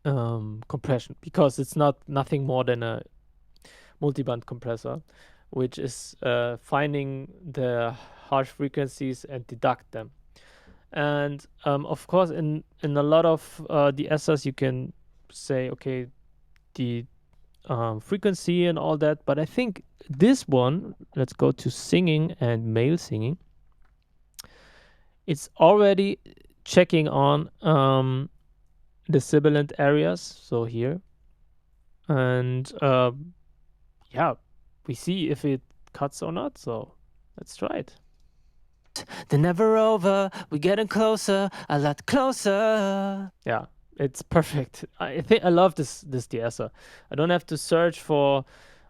compression, because it's nothing more than a multiband compressor, which is finding the harsh frequencies and deduct them. And of course, in a lot of de-essers, you can say, okay, the frequency and all that. But I think this one, let's go to singing and male singing. It's already checking on the sibilant areas, so here. And yeah, we see if it cuts or not. So let's try it. They're never over, we're getting closer, a lot closer. Yeah, it's perfect. I think I love this de-esser. I don't have to search for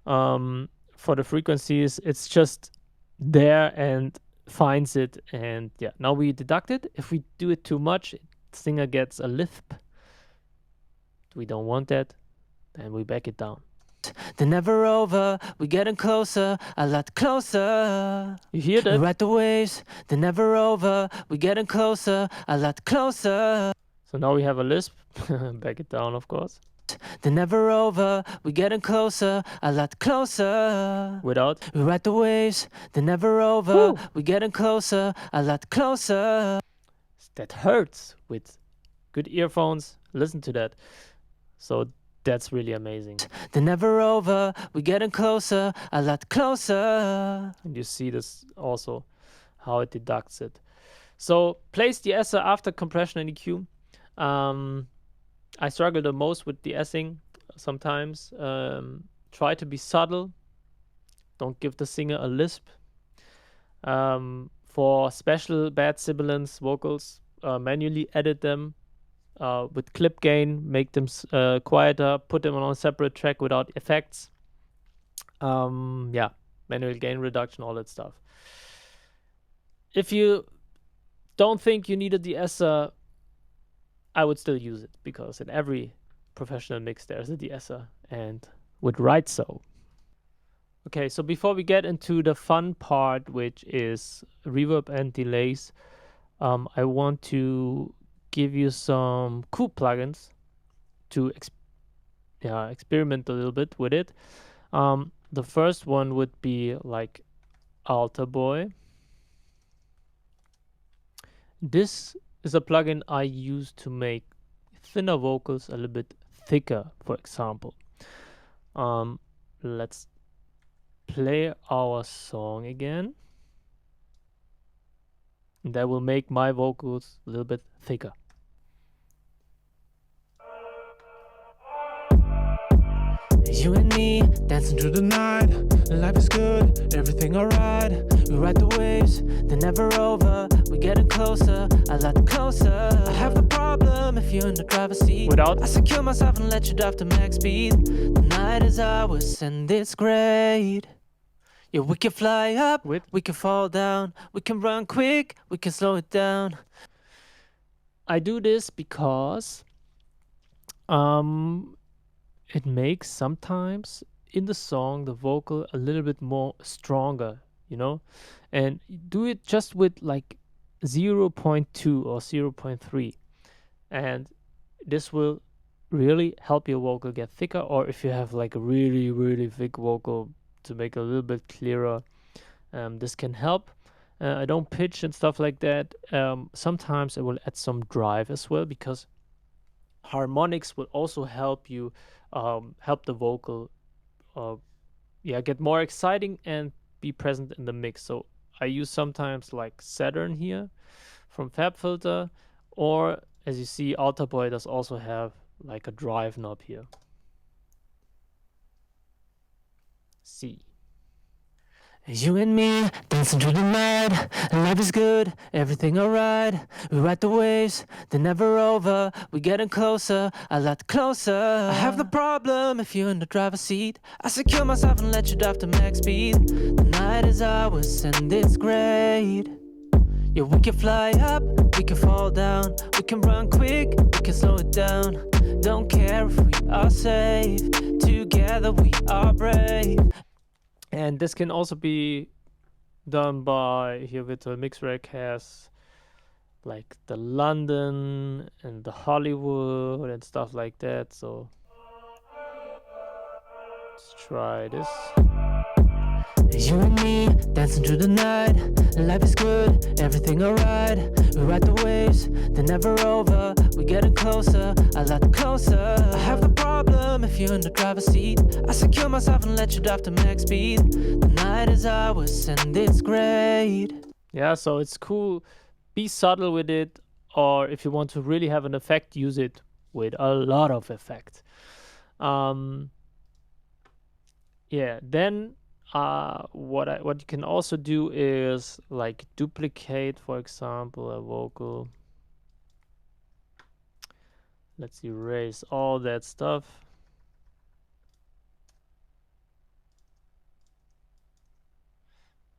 the frequencies. It's just there and finds it. And yeah, now we deduct it. If we do it too much, singer gets a lisp. We don't want that. Then we back it down. They're never over, we're getting closer, a lot closer. You hear that? We ride the waves, they're never over, we're getting closer, a lot closer. So now we have a lisp. Back it down, of course. They're never over, we're getting closer, a lot closer. Without. We ride the waves, they're never over, Woo. we're getting closer, a lot closer. That hurts. With good earphones, listen to that. So that's really amazing. They're never over, we're getting closer, a lot closer. And you see this also, how it deducts it. So place de-esser after compression and EQ. I struggle the most with de-essing sometimes. Try to be subtle. Don't give the singer a lisp. For special bad sibilants vocals, manually edit them. With clip gain, make them quieter, put them on a separate track without effects. Yeah, manual gain reduction, all that stuff. If you don't think you need a de-esser, I would still use it, because in every professional mix there's a de-esser, and would right so. Okay, so before we get into the fun part, which is reverb and delays, I want to give you some cool plugins to experiment a little bit with it. The first one would be like Alter Boy. This is a plugin I use to make thinner vocals a little bit thicker, for example. Let's play our song again. And that will make my vocals a little bit thicker. You and me, dancing through the night. Life is good, everything alright. We ride the waves, they're never over. We're getting closer, a lot closer. I have no problem if you're in the driver's seat. Without. I secure myself and let you drive to max speed. The night is ours and it's great. Yeah, we can fly up, we can fall down. We can run quick, we can slow it down. I do this because it makes sometimes in the song the vocal a little bit more stronger, you know, and do it just with like 0.2 or 0.3, and this will really help your vocal get thicker. Or if you have like a really thick vocal, to make it a little bit clearer, this can help. I don't pitch and stuff like that. Sometimes I will add some drive as well, because harmonics will also help you help the vocal get more exciting and be present in the mix. So I use sometimes like Saturn here from FabFilter, or as you see, Alter Boy does also have like a drive knob here. C. You and me dancing through the night. Life is good, everything alright. We ride the waves, they're never over. We're getting closer, a lot closer. I have the problem if you're in the driver's seat. I secure myself and let you drive to max speed. The night is ours and it's great. Yeah, we can fly up, we can fall down. We can run quick, we can slow it down. Don't care if we are safe. Together we are brave. And this can also be done by, here Virtual Mix Rack has like the London and the Hollywood and stuff like that. So let's try this. You and me dancing through the night. Life is good, everything alright. We ride the waves, they're never over. We're getting closer, a lot closer. I have the problem if you're in the driver's seat. I secure myself and let you drive to max speed. The night is ours and it's great. Yeah, so it's cool. Be subtle with it, or if you want to really have an effect, use it with a lot of effect. Yeah, then what you can also do is like duplicate, for example, a vocal. Let's erase all that stuff.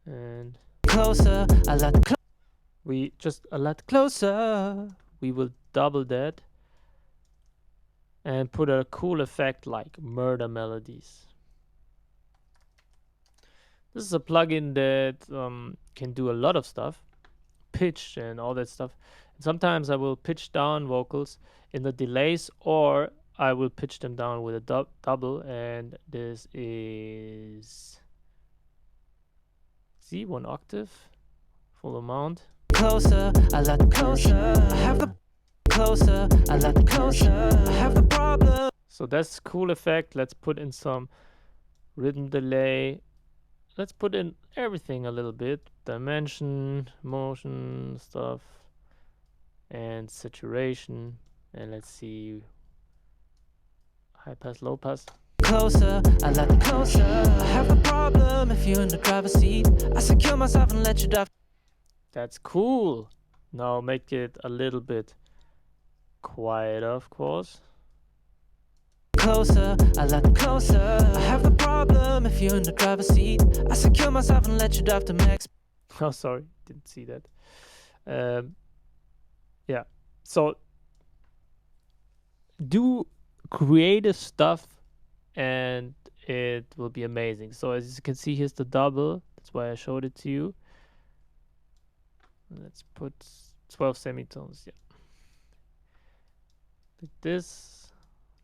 And Closer, a lot closer. we just a lot closer. We will double that and put a cool effect like murder melodies. This is a plugin that can do a lot of stuff, pitch and all that stuff. And sometimes I will pitch down vocals in the delays, or I will pitch them down with a double. And this is C, 1 octave, full amount. Closer, a lot closer. Have the closer, a lot closer. Have the problem. So that's cool effect. Let's put in some rhythm delay. Let's put in everything a little bit. Dimension, motion stuff, and saturation. And let's see, high pass, low pass. Closer, a lot closer. I have a problem if you're in the driver's seat. I secure myself and let you drive. That's cool. Now make it a little bit quieter, of course. Closer, a lot closer. I have the problem if you're in the driver's seat. I secure myself and let you drive to max. Oh, sorry, didn't see that. Yeah, so do creative stuff and it will be amazing. So as you can see, here's the double. That's why I showed it to you. Let's put 12 semitones. Yeah, like this.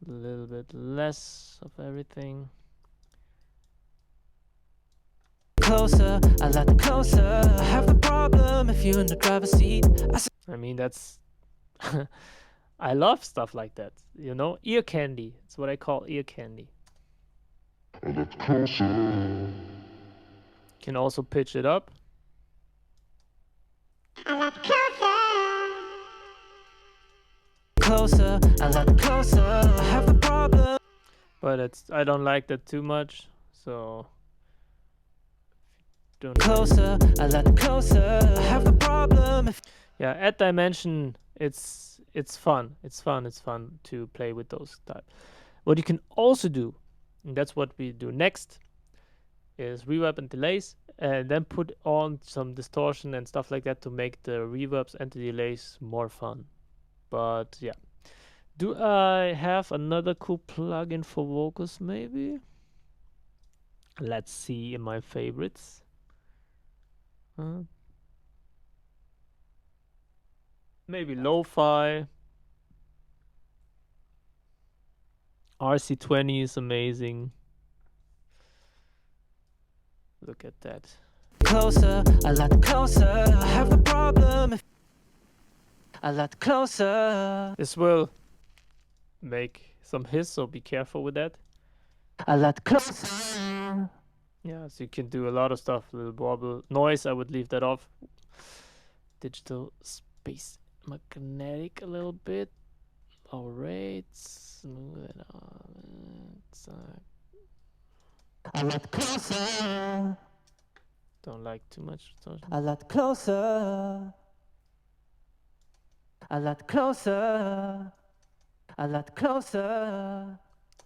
A little bit less of everything. Closer, a lot closer. I have the problem if you're in the driver's seat. I mean, that's I love stuff like that, you know, ear candy. It's what I call ear candy. A lot closer. Can also pitch it up. A lot closer. Closer, a lot closer. I have the problem. But I don't like that too much, so don't. Closer, a lot closer. I have the problem. Yeah, add dimension. It's fun. It's fun to play with those type. What you can also do, and that's what we do next, is reverb and delays, and then put on some distortion and stuff like that to make the reverbs and the delays more fun. But yeah, do I have another cool plugin for vocals? Maybe. Let's see in my favorites. Maybe lo-fi. RC20 is amazing. Look at that. Closer, a lot closer. I have the problem. A lot closer. This will make some hiss, so be careful with that. A lot closer. Yeah, so you can do a lot of stuff. Little wobble. Noise, I would leave that off. Digital space magnetic a little bit. Low rates. Smooth it out. A lot closer. Don't like too much distortion. A lot closer. A lot closer. A lot closer.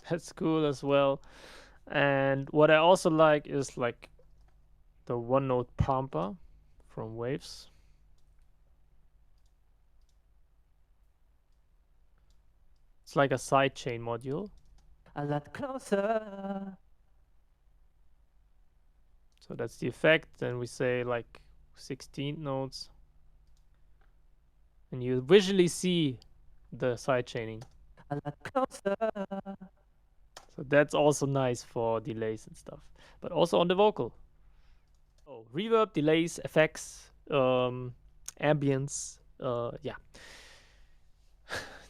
That's cool as well. And what I also like is like the one note pamper from Waves. It's like a sidechain module. A lot closer. So that's the effect. Then we say like 16 notes. And you visually see the sidechaining. A lot closer. So that's also nice for delays and stuff. But also on the vocal. Oh, reverb, delays, effects, ambience. Yeah.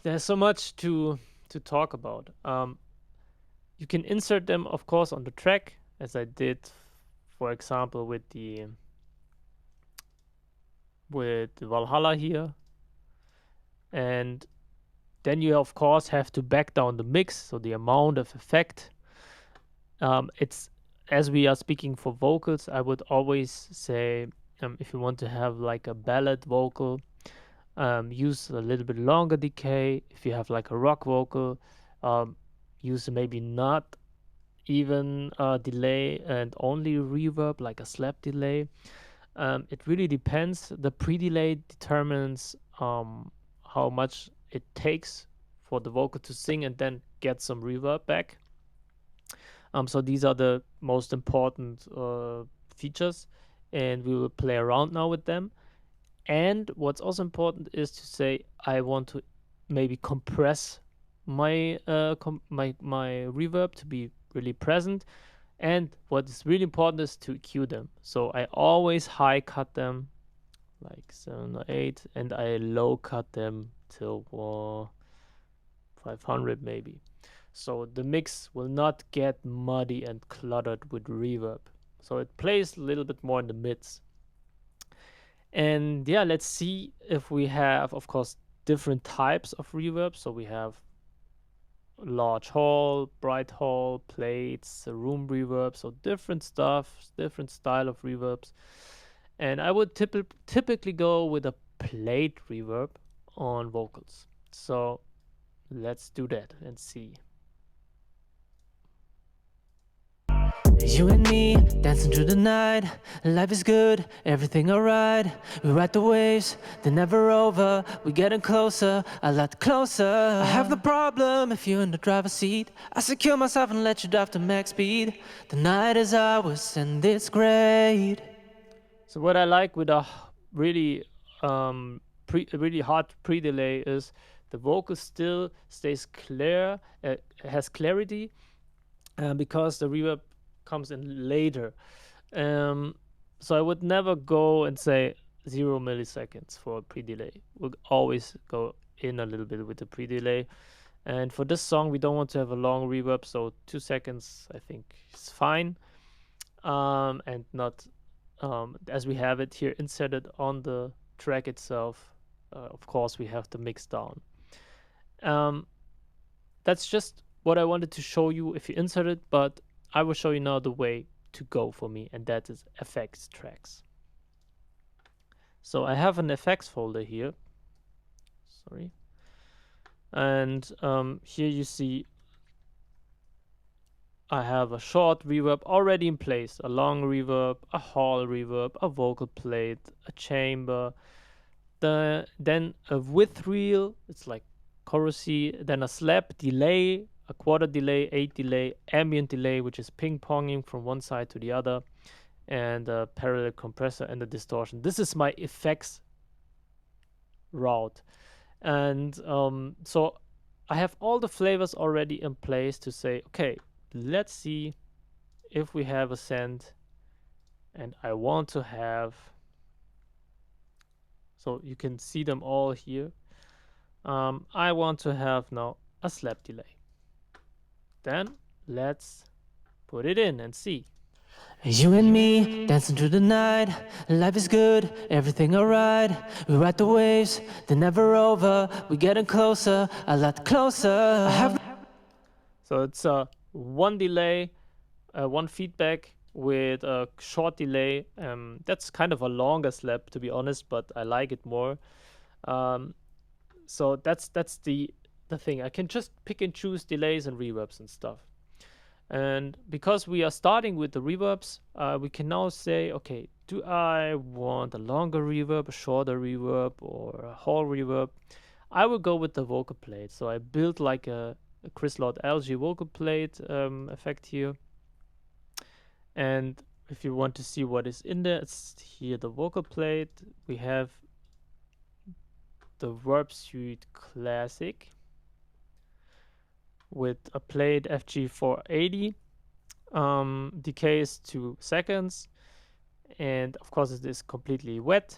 There's so much to talk about. You can insert them, of course, on the track, as I did, for example, with the Valhalla here. And then you, of course, have to back down the mix, so the amount of effect. It's, as we are speaking for vocals, I would always say, if you want to have like a ballad vocal, use a little bit longer decay. If you have like a rock vocal, use maybe not even a delay and only reverb, like a slap delay. It really depends. The pre-delay determines how much it takes for the vocal to sing and then get some reverb back. So these are the most important features, and we will play around now with them. And what's also important is to say I want to maybe compress my my reverb to be really present. And what is really important is to EQ them. So I always high cut them like 7 or 8, and I low cut them till 500 maybe. So the mix will not get muddy and cluttered with reverb. So it plays a little bit more in the mids. And yeah, let's see if we have, of course, different types of reverb. So we have large hall, bright hall, plates, room reverb, so different stuff, different style of reverbs. And I would typically go with a plate reverb on vocals. So let's do that and see. You and me, dancing through the night. Life is good, everything alright. We ride the waves, they're never over. We're getting closer, a lot closer. I have the problem if you're in the driver's seat. I secure myself and let you drive to max speed. The night is ours and it's great. So what I like with a really really hard pre-delay is the vocal still stays clear, has clarity, because the reverb comes in later. So I would never go and say 0 milliseconds for a pre-delay. We'll always go in a little bit with the pre-delay. And for this song, we don't want to have a long reverb, so 2 seconds I think is fine. And not, as we have it here inserted on the track itself, of course we have to mix down. That's just what I wanted to show you if you insert it, but I will show you now the way to go for me, and that is effects tracks. So I have an effects folder here. Sorry. And here you see I have a short reverb already in place, a long reverb, a hall reverb, a vocal plate, a chamber, then a width reel, it's like chorusy, then a slap delay, a quarter delay, 8 delay, ambient delay, which is ping-ponging from one side to the other, and a parallel compressor and a distortion. This is my effects route. And so I have all the flavors already in place to say, okay, let's see if we have a send, and I want to have, so you can see them all here. I want to have now a slap delay. Then let's put it in and see. You and me, dancing through the night. Life is good, everything alright. We ride the waves, they're never over. We're getting closer, a lot closer. So it's a 1 delay, one feedback with a short delay. That's kind of a longer slap, to be honest, but I like it more. So that's the thing. I can just pick and choose delays and reverbs and stuff. And because we are starting with the reverbs, we can now say, okay, do I want a longer reverb, a shorter reverb, or a whole reverb? I will go with the vocal plate. So I built like a Chris Lord algae vocal plate effect here. And if you want to see what is in there, it's here the vocal plate. We have the Verb Suite Classic with a plate FG480, decays 2 seconds, and of course it is completely wet.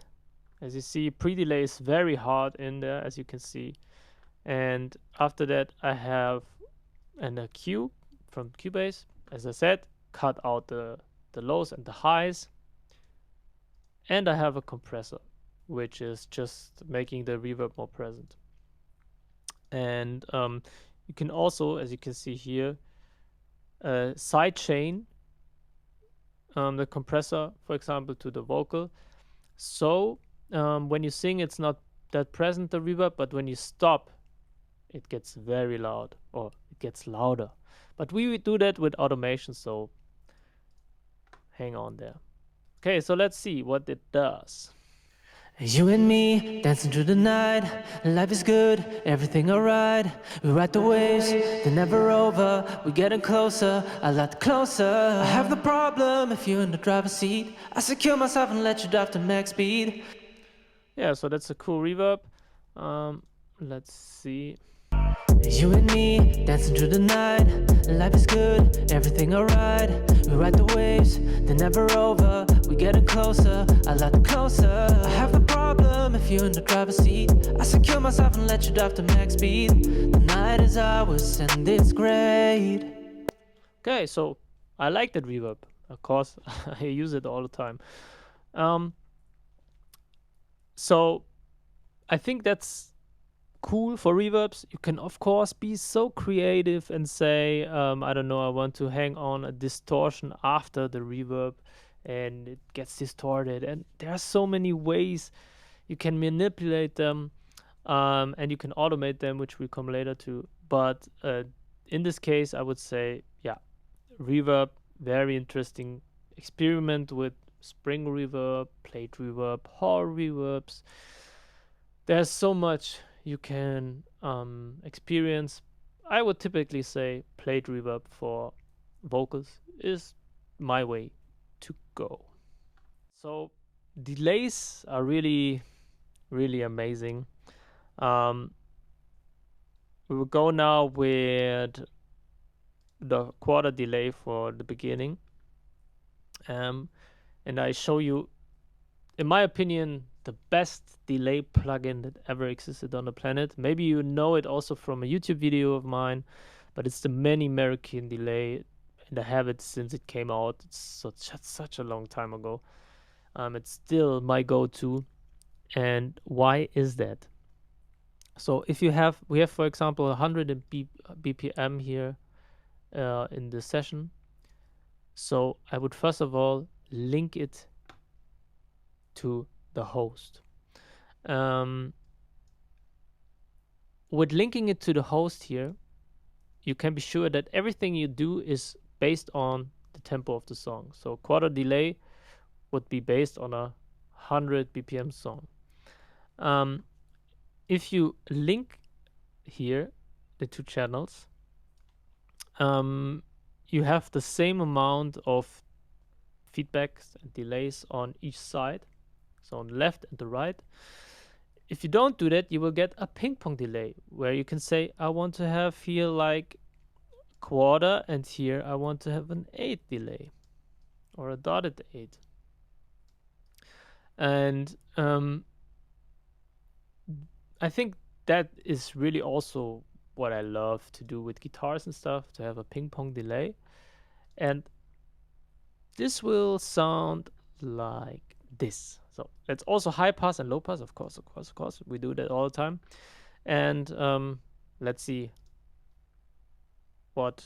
As you see, pre-delay is very hard in there, as you can see. And after that, I have a EQ from Cubase. As I said, cut out the lows and the highs. And I have a compressor, which is just making the reverb more present. And you can also, as you can see here, sidechain the compressor, for example, to the vocal. So when you sing, it's not that present, the reverb, but when you stop, it gets very loud, or it gets louder. But we do that with automation, so hang on there. Okay, so let's see what it does. You and me, dancing through the night. Life is good, everything alright. We ride the waves, they're never over. We're getting closer, a lot closer. I have the problem if you're in the driver's seat. I secure myself and let you drive to max speed. Yeah, so that's a cool reverb. Let's see. You and me, dancing through the night. Life is good, everything alright. We ride the waves, they're never over. We're getting closer, a lot closer. I have the problem if you're in the driver's seat. I secure myself and let you drive to max speed. The night is ours and it's great. Okay, so I like that reverb. Of course, I use it all the time. So I think that's cool for reverbs. You can of course be so creative and say, I don't know, I want to hang on a distortion after the reverb and it gets distorted, and there are so many ways you can manipulate them, and you can automate them, which we'll come later to. But in this case, I would say, yeah, reverb, very interesting. Experiment with spring reverb, plate reverb, hall reverbs. There's so much you can experience. I would typically say plate reverb for vocals is my way to go. So delays are really, really amazing. We will go now with the quarter delay for the beginning. And I show you, in my opinion, the best delay plugin that ever existed on the planet. Maybe you know it also from a YouTube video of mine, but it's the Many American delay, and I have it since it came out. It's such a long time ago. It's still my go-to. And why is that? So if we have, for example, 100 BPM here in the session. So I would first of all link it to the host. With linking it to the host here, you can be sure that everything you do is based on the tempo of the song. So quarter delay would be based on a 100 BPM song. If you link here the two channels, you have the same amount of feedbacks and delays on each side, so on the left and the right. If you don't do that, you will get a ping pong delay where you can say, I want to have here like quarter, and here I want to have an 8 delay or a dotted 8. And I think that is really also what I love to do with guitars and stuff, to have a ping pong delay. And this will sound like this. So it's also high pass and low pass, of course. We do that all the time. And let's see what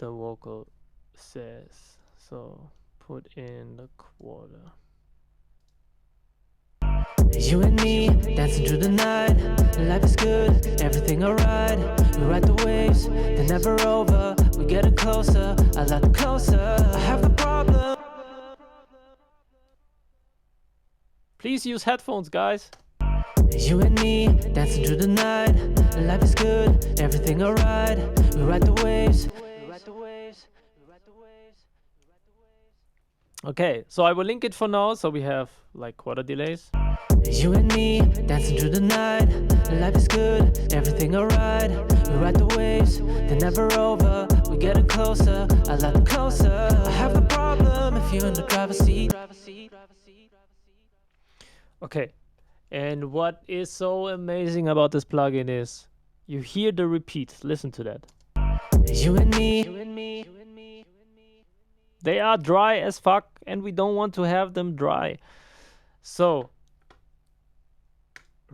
the vocal says. So put in the quarter. You and me, dancing through the night. Life is good, everything alright. We ride the waves, they're never over. We're getting closer, a lot closer. I have a problem. Please use headphones, guys. You and me, dancing through the night. Life is good, everything alright. We ride the waves. Okay, so I will link it for now. So we have like quarter delays. You and me, dancing through the night. Life is good, everything alright. We ride the waves, they're never over. We're getting closer, a lot closer. I have a problem if you're in the driver's seat. Okay, and what is so amazing about this plugin is you hear the repeat. Listen to that. You and me. They are dry as fuck, and we don't want to have them dry. So,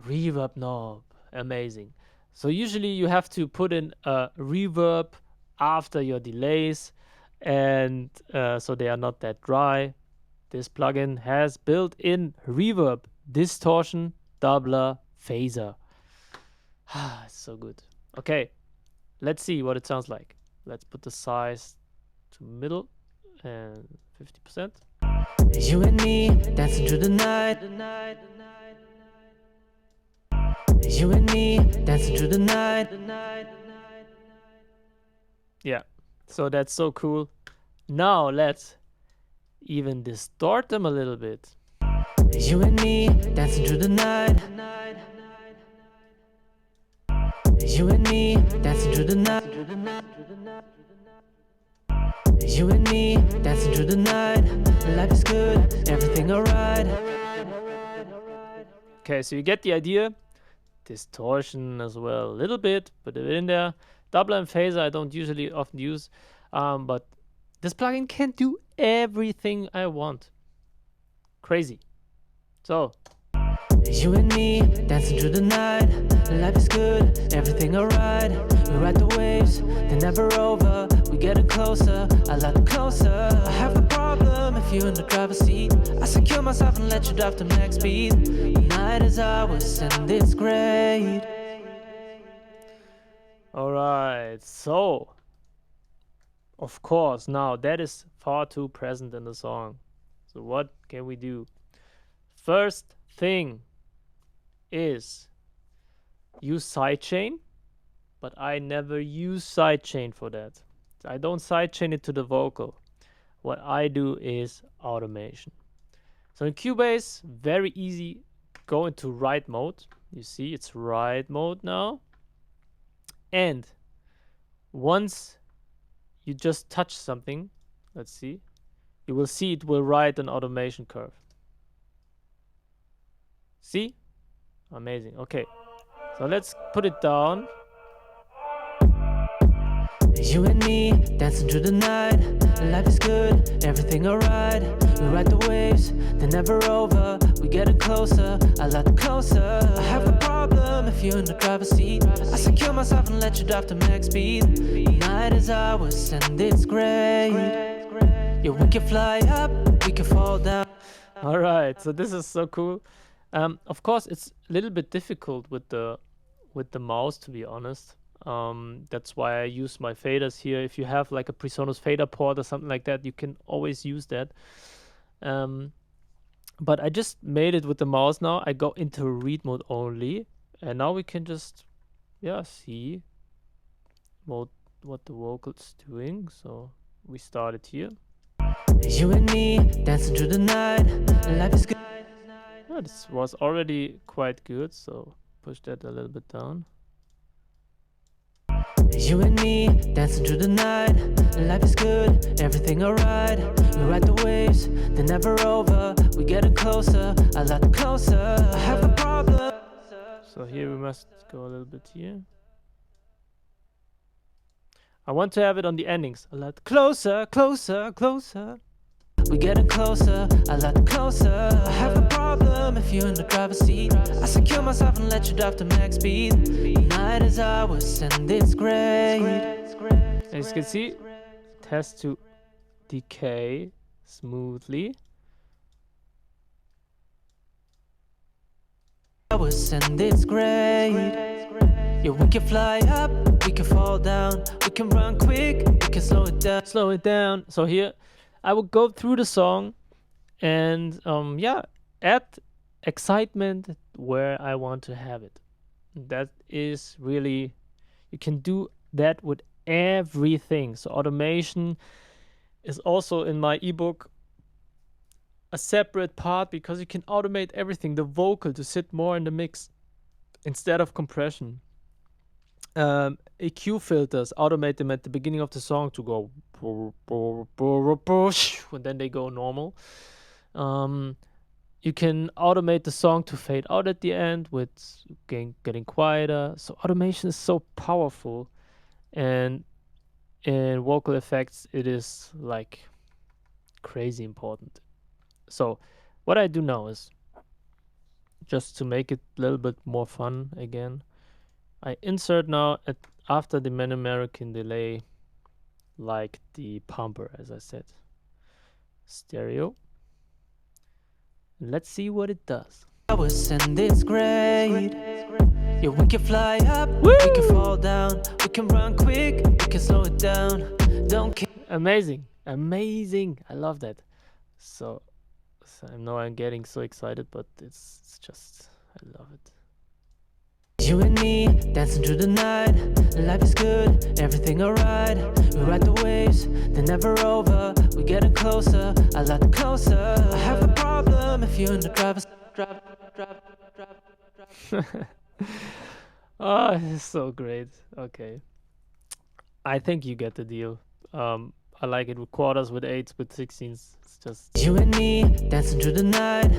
reverb knob, amazing. So usually you have to put in a reverb after your delays, and so they are not that dry. This plugin has built-in reverb, distortion, doubler, phaser. It's so good. Okay, let's see what it sounds like. Let's put the size to middle and 50%. You and me, dancing through the night. You and me, dancing through the night. Yeah, so that's so cool. Now let's even distort them a little bit. You and me, dancing through the night. You and me, dancing through the night. You and me, dancing through the night. Life is good, everything alright. Okay, so you get the idea. Distortion as well, a little bit, put it in there. Doubler and phaser I don't usually often use, but this plugin can do everything I want. Crazy. So, you and me, dancing through the night. Life is good, everything alright. We ride the waves, they're never over. We're getting closer, a lot closer. I have a problem if you're in the driver's seat. I secure myself and let you drive to max speed. The night is ours and it's great. alright, so of course now that is far too present in the song. So what can we do? First thing is use sidechain, but I never use sidechain for that. I don't sidechain it to the vocal. What I do is automation. So in Cubase, very easy, go into write mode. You see it's write mode now. And once you just touch something, let's see, you will see it will write an automation curve. See? Amazing. Okay. So let's put it down. You and me, dancing through the night. Life is good, everything alright. We ride the waves, they're never over. We're getting closer, a lot closer. I have a problem if you're in the driver's seat. I secure myself and let you drive to max speed. The night is ours and it's great. Yeah, we can fly up, we can fall down. All right, so this is so cool. Of course, it's a little bit difficult with the mouse, to be honest. That's why I use my faders here. If you have like a PreSonus fader port or something like that, you can always use that. But I just made it with the mouse now. I go into read mode only, and now we can just, yeah, see what the vocal's doing. So we started here. You and me, dancing through the night. Life is good. Yeah, this was already quite good, so push that a little bit down. You and me, dancing through the night. Life is good, everything alright. We ride the waves, they're never over. We're getting closer, a lot closer. I have a problem. So here we must go a little bit here. I want to have it on the endings. A lot closer, closer, closer. We're getting closer, a lot closer. I have a problem if you're in the driver's seat. I secure myself and let you drive to max speed. The night is ours and it's great. As you can see, has to decay smoothly. And it's great. Yeah, we can fly up, we can fall down, we can run quick, we can slow it down. Slow it down. So here, I will go through the song and yeah, add excitement where I want to have it. That is really, you can do that with everything. So automation is also in my ebook a separate part because you can automate everything. The vocal to sit more in the mix instead of compression. EQ filters, automate them at the beginning of the song to go and then they go normal. You can automate the song to fade out at the end with getting quieter. So automation is so powerful, and in vocal effects it is like crazy important. So what I do now is, just to make it a little bit more fun again, I insert now after the American delay, like the pumper, as I said, stereo. Let's see what it does. And it's great. Yeah, we can fly up, we can fall down, we can run quick, we can slow it down. Don't care. Amazing, amazing. I love that. So I know I'm getting so excited, but it's just, I love it. You and me, dancing through the night. Life is good, everything alright. We ride the waves, they're never over. We're getting closer, a lot closer. I have a problem if you're in the driver's drive. Oh, it's so great. Okay, I think you get the deal. I like it with quarters, with 8s, with 16s. It's just you and me, dancing through the night.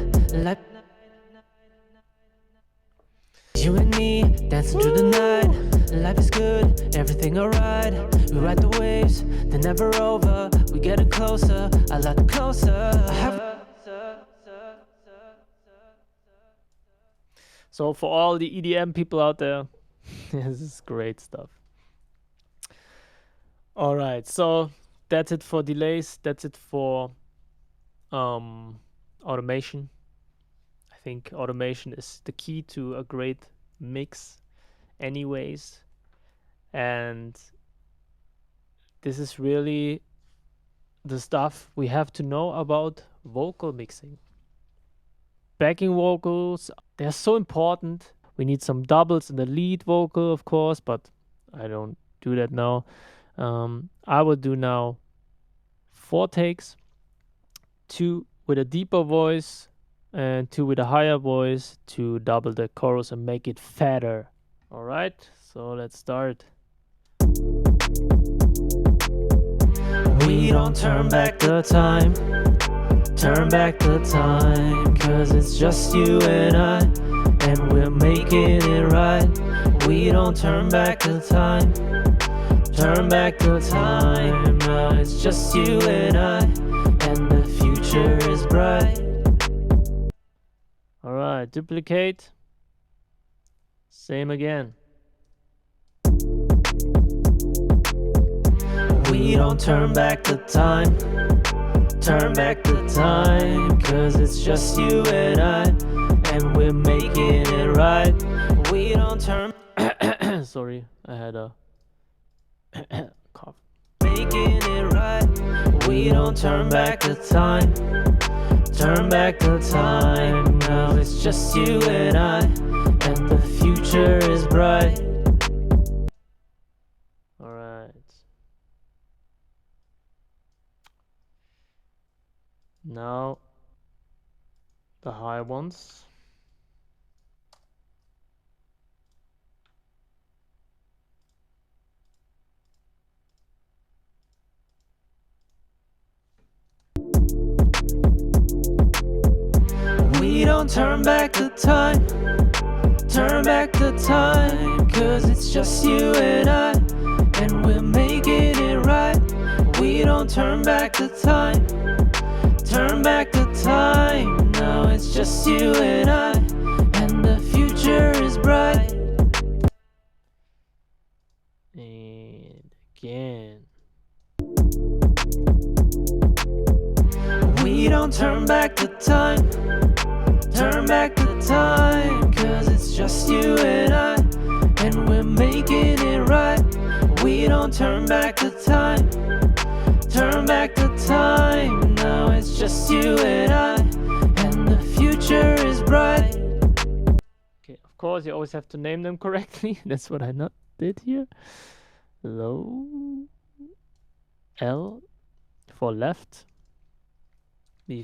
You and me, dancing through the night. Life is good, everything alright. We ride the waves, they're never over. We're getting closer, a lot closer. So for all the EDM people out there, this is great stuff. All right, so that's it for delays. That's it for automation. I think automation is the key to a great mix anyways. And this is really the stuff we have to know about vocal mixing. Backing vocals, they're so important. We need some doubles in the lead vocal, of course, but I don't do that now. I will do now 4 takes, 2 with a deeper voice and 2 with a higher voice to double the chorus and make it fatter. All right, so let's start. We don't turn back the time. Turn back the time, 'cause it's just you and I, and we're making it right. We don't turn back the time. Turn back the time. Now it's just you and I, and the future is bright. All right, duplicate. Same again. We don't turn back the time. Turn back the time, 'cause it's just you and I, and we're making it right. We don't turn. Sorry, I had a cough. Making it right. We don't turn back the time. Turn back the time. Now it's just you and I, and the future is bright. All right. Now the high ones. We don't turn back the time. Turn back the time, 'cause it's just you and I, and we're making it right. We don't turn back the time. Turn back the time. Now it's just you and I, and the future is bright. And again. don't turn back the time. Turn back the time, 'cause it's just you and I, and we're making it right. We don't turn back the time. Turn back the time. Now it's just you and I, and the future is bright. Okay, of course you always have to name them correctly. That's what I not did here. Low L for left, B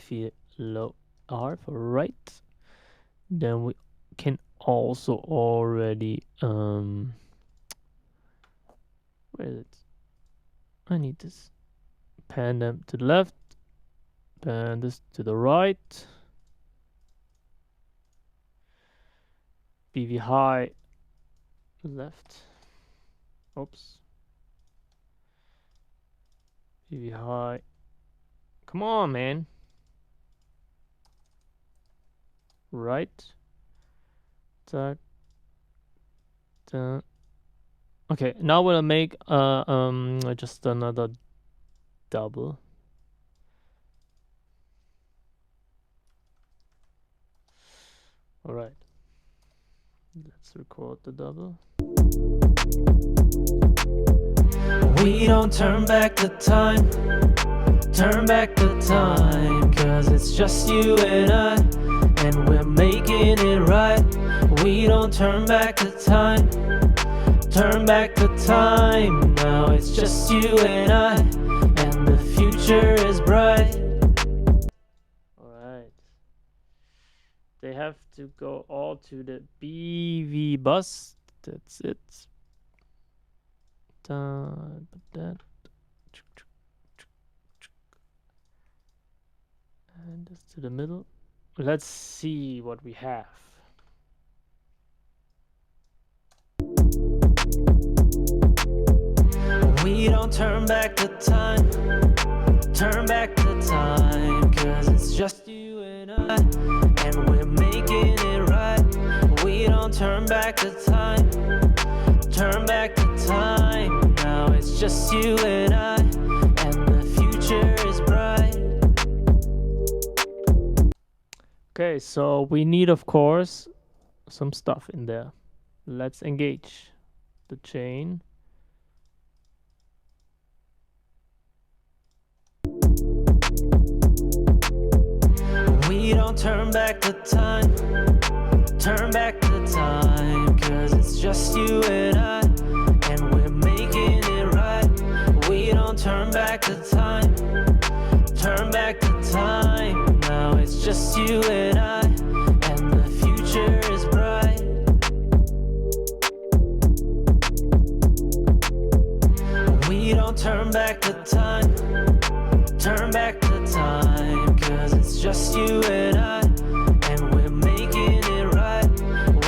low R for right. Then we can also already where is it? I need this. Pan them to the left, pan this to the right. BV high left. Oops. BV high. Come on, man. Right. Tack. Okay, now we'll make just another double. All right. Let's record the double. We don't turn back the time. Turn back the time, 'cause it's just you and I, and we're making it right. We don't turn back the time. Turn back the time. Now it's just you and I, and the future is bright. Alright. They have to go all to the BV bus. That's it. And this to the middle. Let's see what we have. We don't turn back the time. Turn back the time, 'cause it's just you and I, and we're making it right. We don't turn back the time. Turn back the time. Now it's just you and I, and the future is bright. Okay, so we need, of course, some stuff in there. Let's engage the chain. We don't turn back the time. Turn back the time, 'cause it's just you and I, and we're making it right. We don't turn back the time. Turn back the time. Now it's just you and I, and the future is bright. We don't turn back the time. Turn back the time, 'cause it's just you and I, and we're making it right.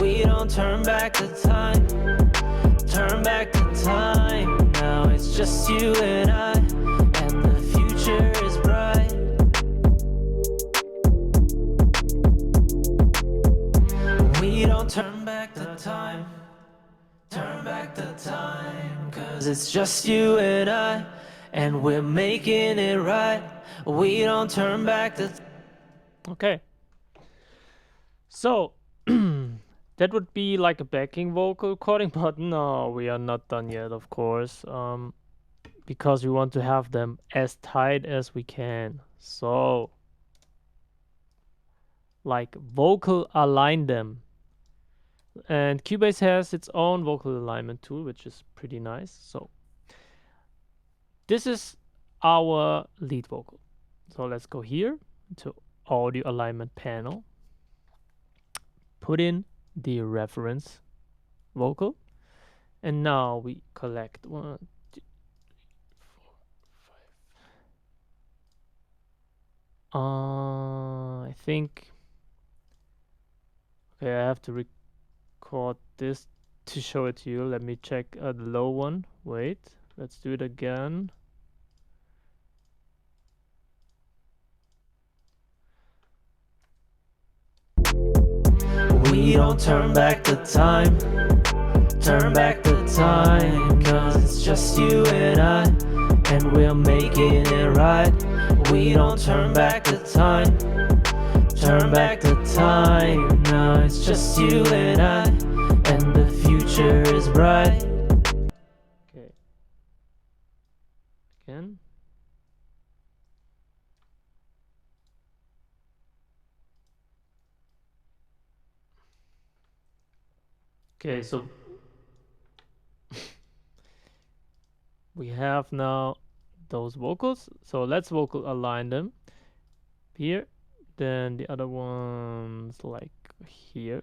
We don't turn back the time. Turn back the time. Now it's just you and I, and the future is bright. We don't turn back the time. Turn back the time, 'cause it's just you and I, and we're making it right. We don't turn back the Okay. So that would be like a backing vocal recording, but no, we are not done yet, of course, because we want to have them as tight as we can. So, like, vocal align them. And Cubase has its own vocal alignment tool, which is pretty nice. So, this is our lead vocal. So let's go here to audio alignment panel. Put in the reference vocal, and now we collect 1, 2, 3, 4, 5. I think. Okay, I have to record this to show it to you. Let me check the low one. Wait, let's do it again. We don't turn back the time. Turn back the time, 'cause it's just you and I, and we're making it right. We don't turn back the time, turn back the time. Now it's just you and I, and the future is bright. Okay. Again. Okay, so we have now those vocals. So let's vocal align them here. Then the other ones like here.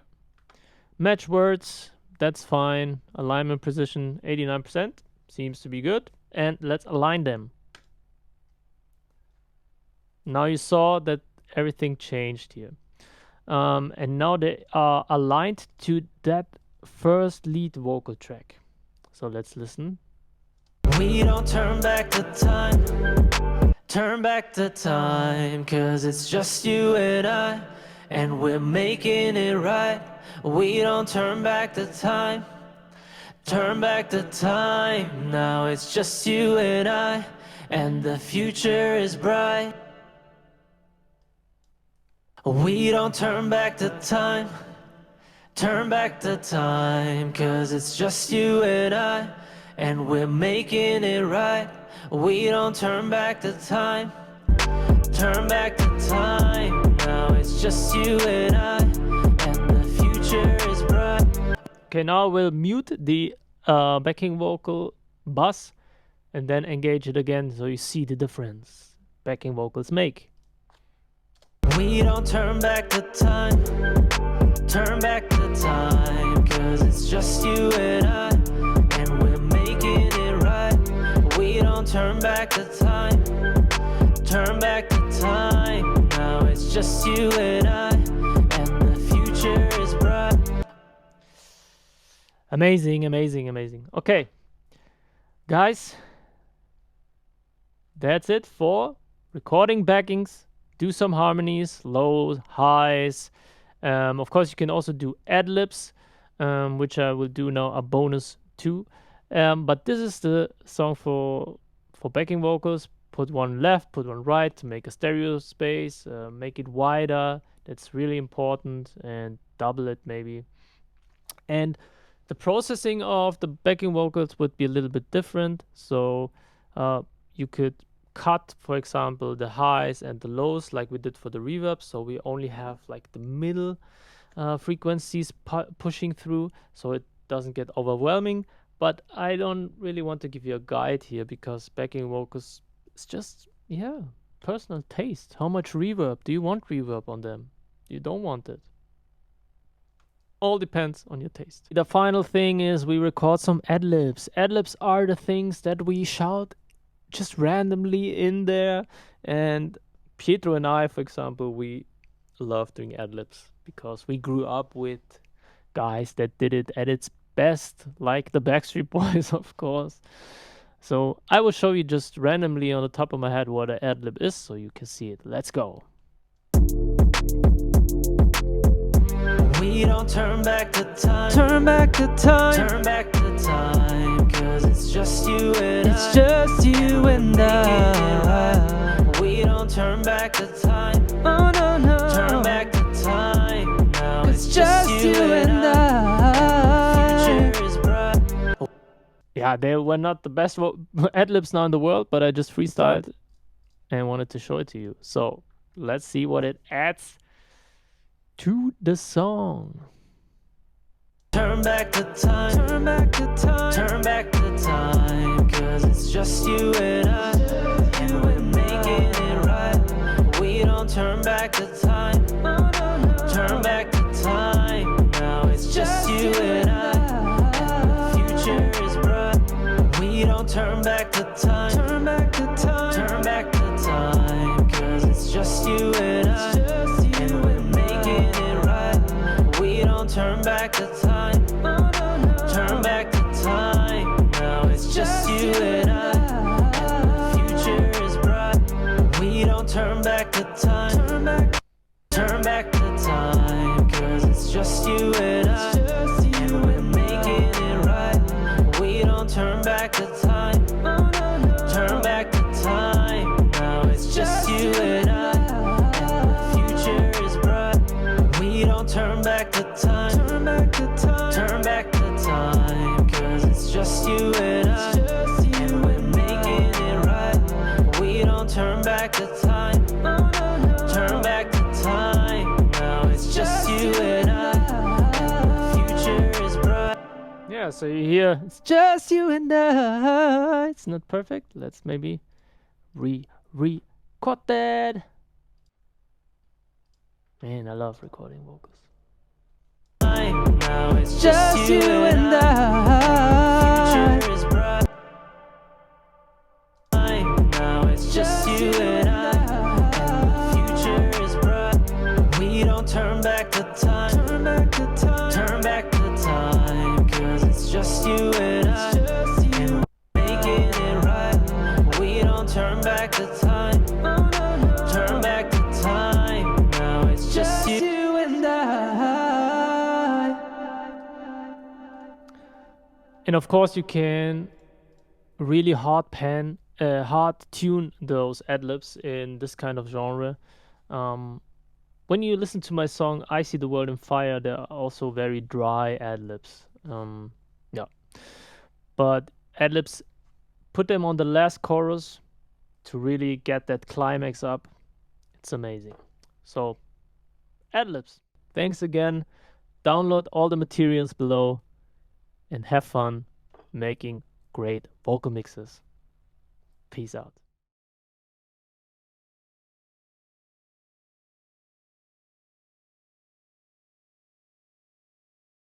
Match words, that's fine. Alignment precision 89%, seems to be good. And let's align them. Now you saw that everything changed here. And now they are aligned to that first lead vocal track. So let's listen. We don't turn back the time, turn back the time, 'cause it's just you and I, and we're making it right. We don't turn back the time, turn back the time. Now it's just you and I, and the future is bright. We don't turn back the time, turn back the time, 'cause it's just you and I, and we're making it right. We don't turn back the time, turn back the time. Now it's just you and I, and the future is bright. Okay, now we'll mute the backing vocal bass and then engage it again so you see the difference backing vocals make. We don't turn back the time, turn back the time, 'cause it's just you and I, and we're making it right. We don't turn back the time, turn back the time. Now it's just you and I, and the future is bright. Amazing, amazing, amazing. Okay, guys, that's it for recording backings. Do some harmonies, lows, highs. Of course, you can also do Adlibs, which I will do now a bonus too. But this is the song for backing vocals. Put one left, put one right to make a stereo space. Make it wider. That's really important. And double it maybe. And the processing of the backing vocals would be a little bit different. So you could cut, for example, the highs and the lows like we did for the reverb. So we only have like the middle frequencies pushing through, so it doesn't get overwhelming. But I don't really want to give you a guide here because backing vocals is just, yeah, personal taste. How much reverb? Do you want reverb on them? You don't want it. All depends on your taste. The final thing is we record some adlibs. Adlibs are the things that we shout just randomly in there. And Pietro and I, for example, we love doing adlibs because we grew up with guys that did it at its best, like the Backstreet Boys, of course. So I will show you just randomly on the top of my head what an adlib is so you can see it. Let's go. We don't turn back the time, turn back the time, turn back the time, 'cause it's just you and I, it's just you and I. We don't turn back the time, oh no no, turn back the time. Now it's just you and I. Future is bright. Yeah, they were not the best adlibs now in the world, but I just freestyled and wanted to show it to you. So let's see what it adds to the song. Turn back the time, turn back the time, turn back the time, 'cause it's just you and I, and we're making it right. We don't turn back the time, turn back the time. Now it's just you and I, and the future is bright. We don't turn back the time, turn back the time, turn back the time, 'cause it's just you and I, and we're making it right. We don't turn back the time, turn back the time. Now it's just you and I, and the future is bright. We don't turn back the time, turn back the time, 'cause it's just you and I, and we're making it right. We don't turn back the time, turn back the time, turn back the time, 'cause it's just you and I, and we're making it right. We don't turn back the time, turn back the time. Now it's just you and I, and the future is bright. Yeah, so you hear it's just you and I. It's not perfect. Let's maybe record that. Man, I love recording vocals. Now it's just you and I. Future is bright. Now it's just you and I. And the future is bright. We don't turn back the time. Turn back the time. Turn back the time. 'Cause it's just you and I. And we're making it right. We don't turn back the time. Turn back the time. Now it's just you and I. And of course, you can really hard tune those adlibs in this kind of genre. When you listen to my song "I See the World in Fire," there are also very dry adlibs. Yeah, but adlibs, put them on the last chorus to really get that climax up. It's amazing. So, adlibs. Thanks again. Download all the materials below and have fun making great vocal mixes. Peace out.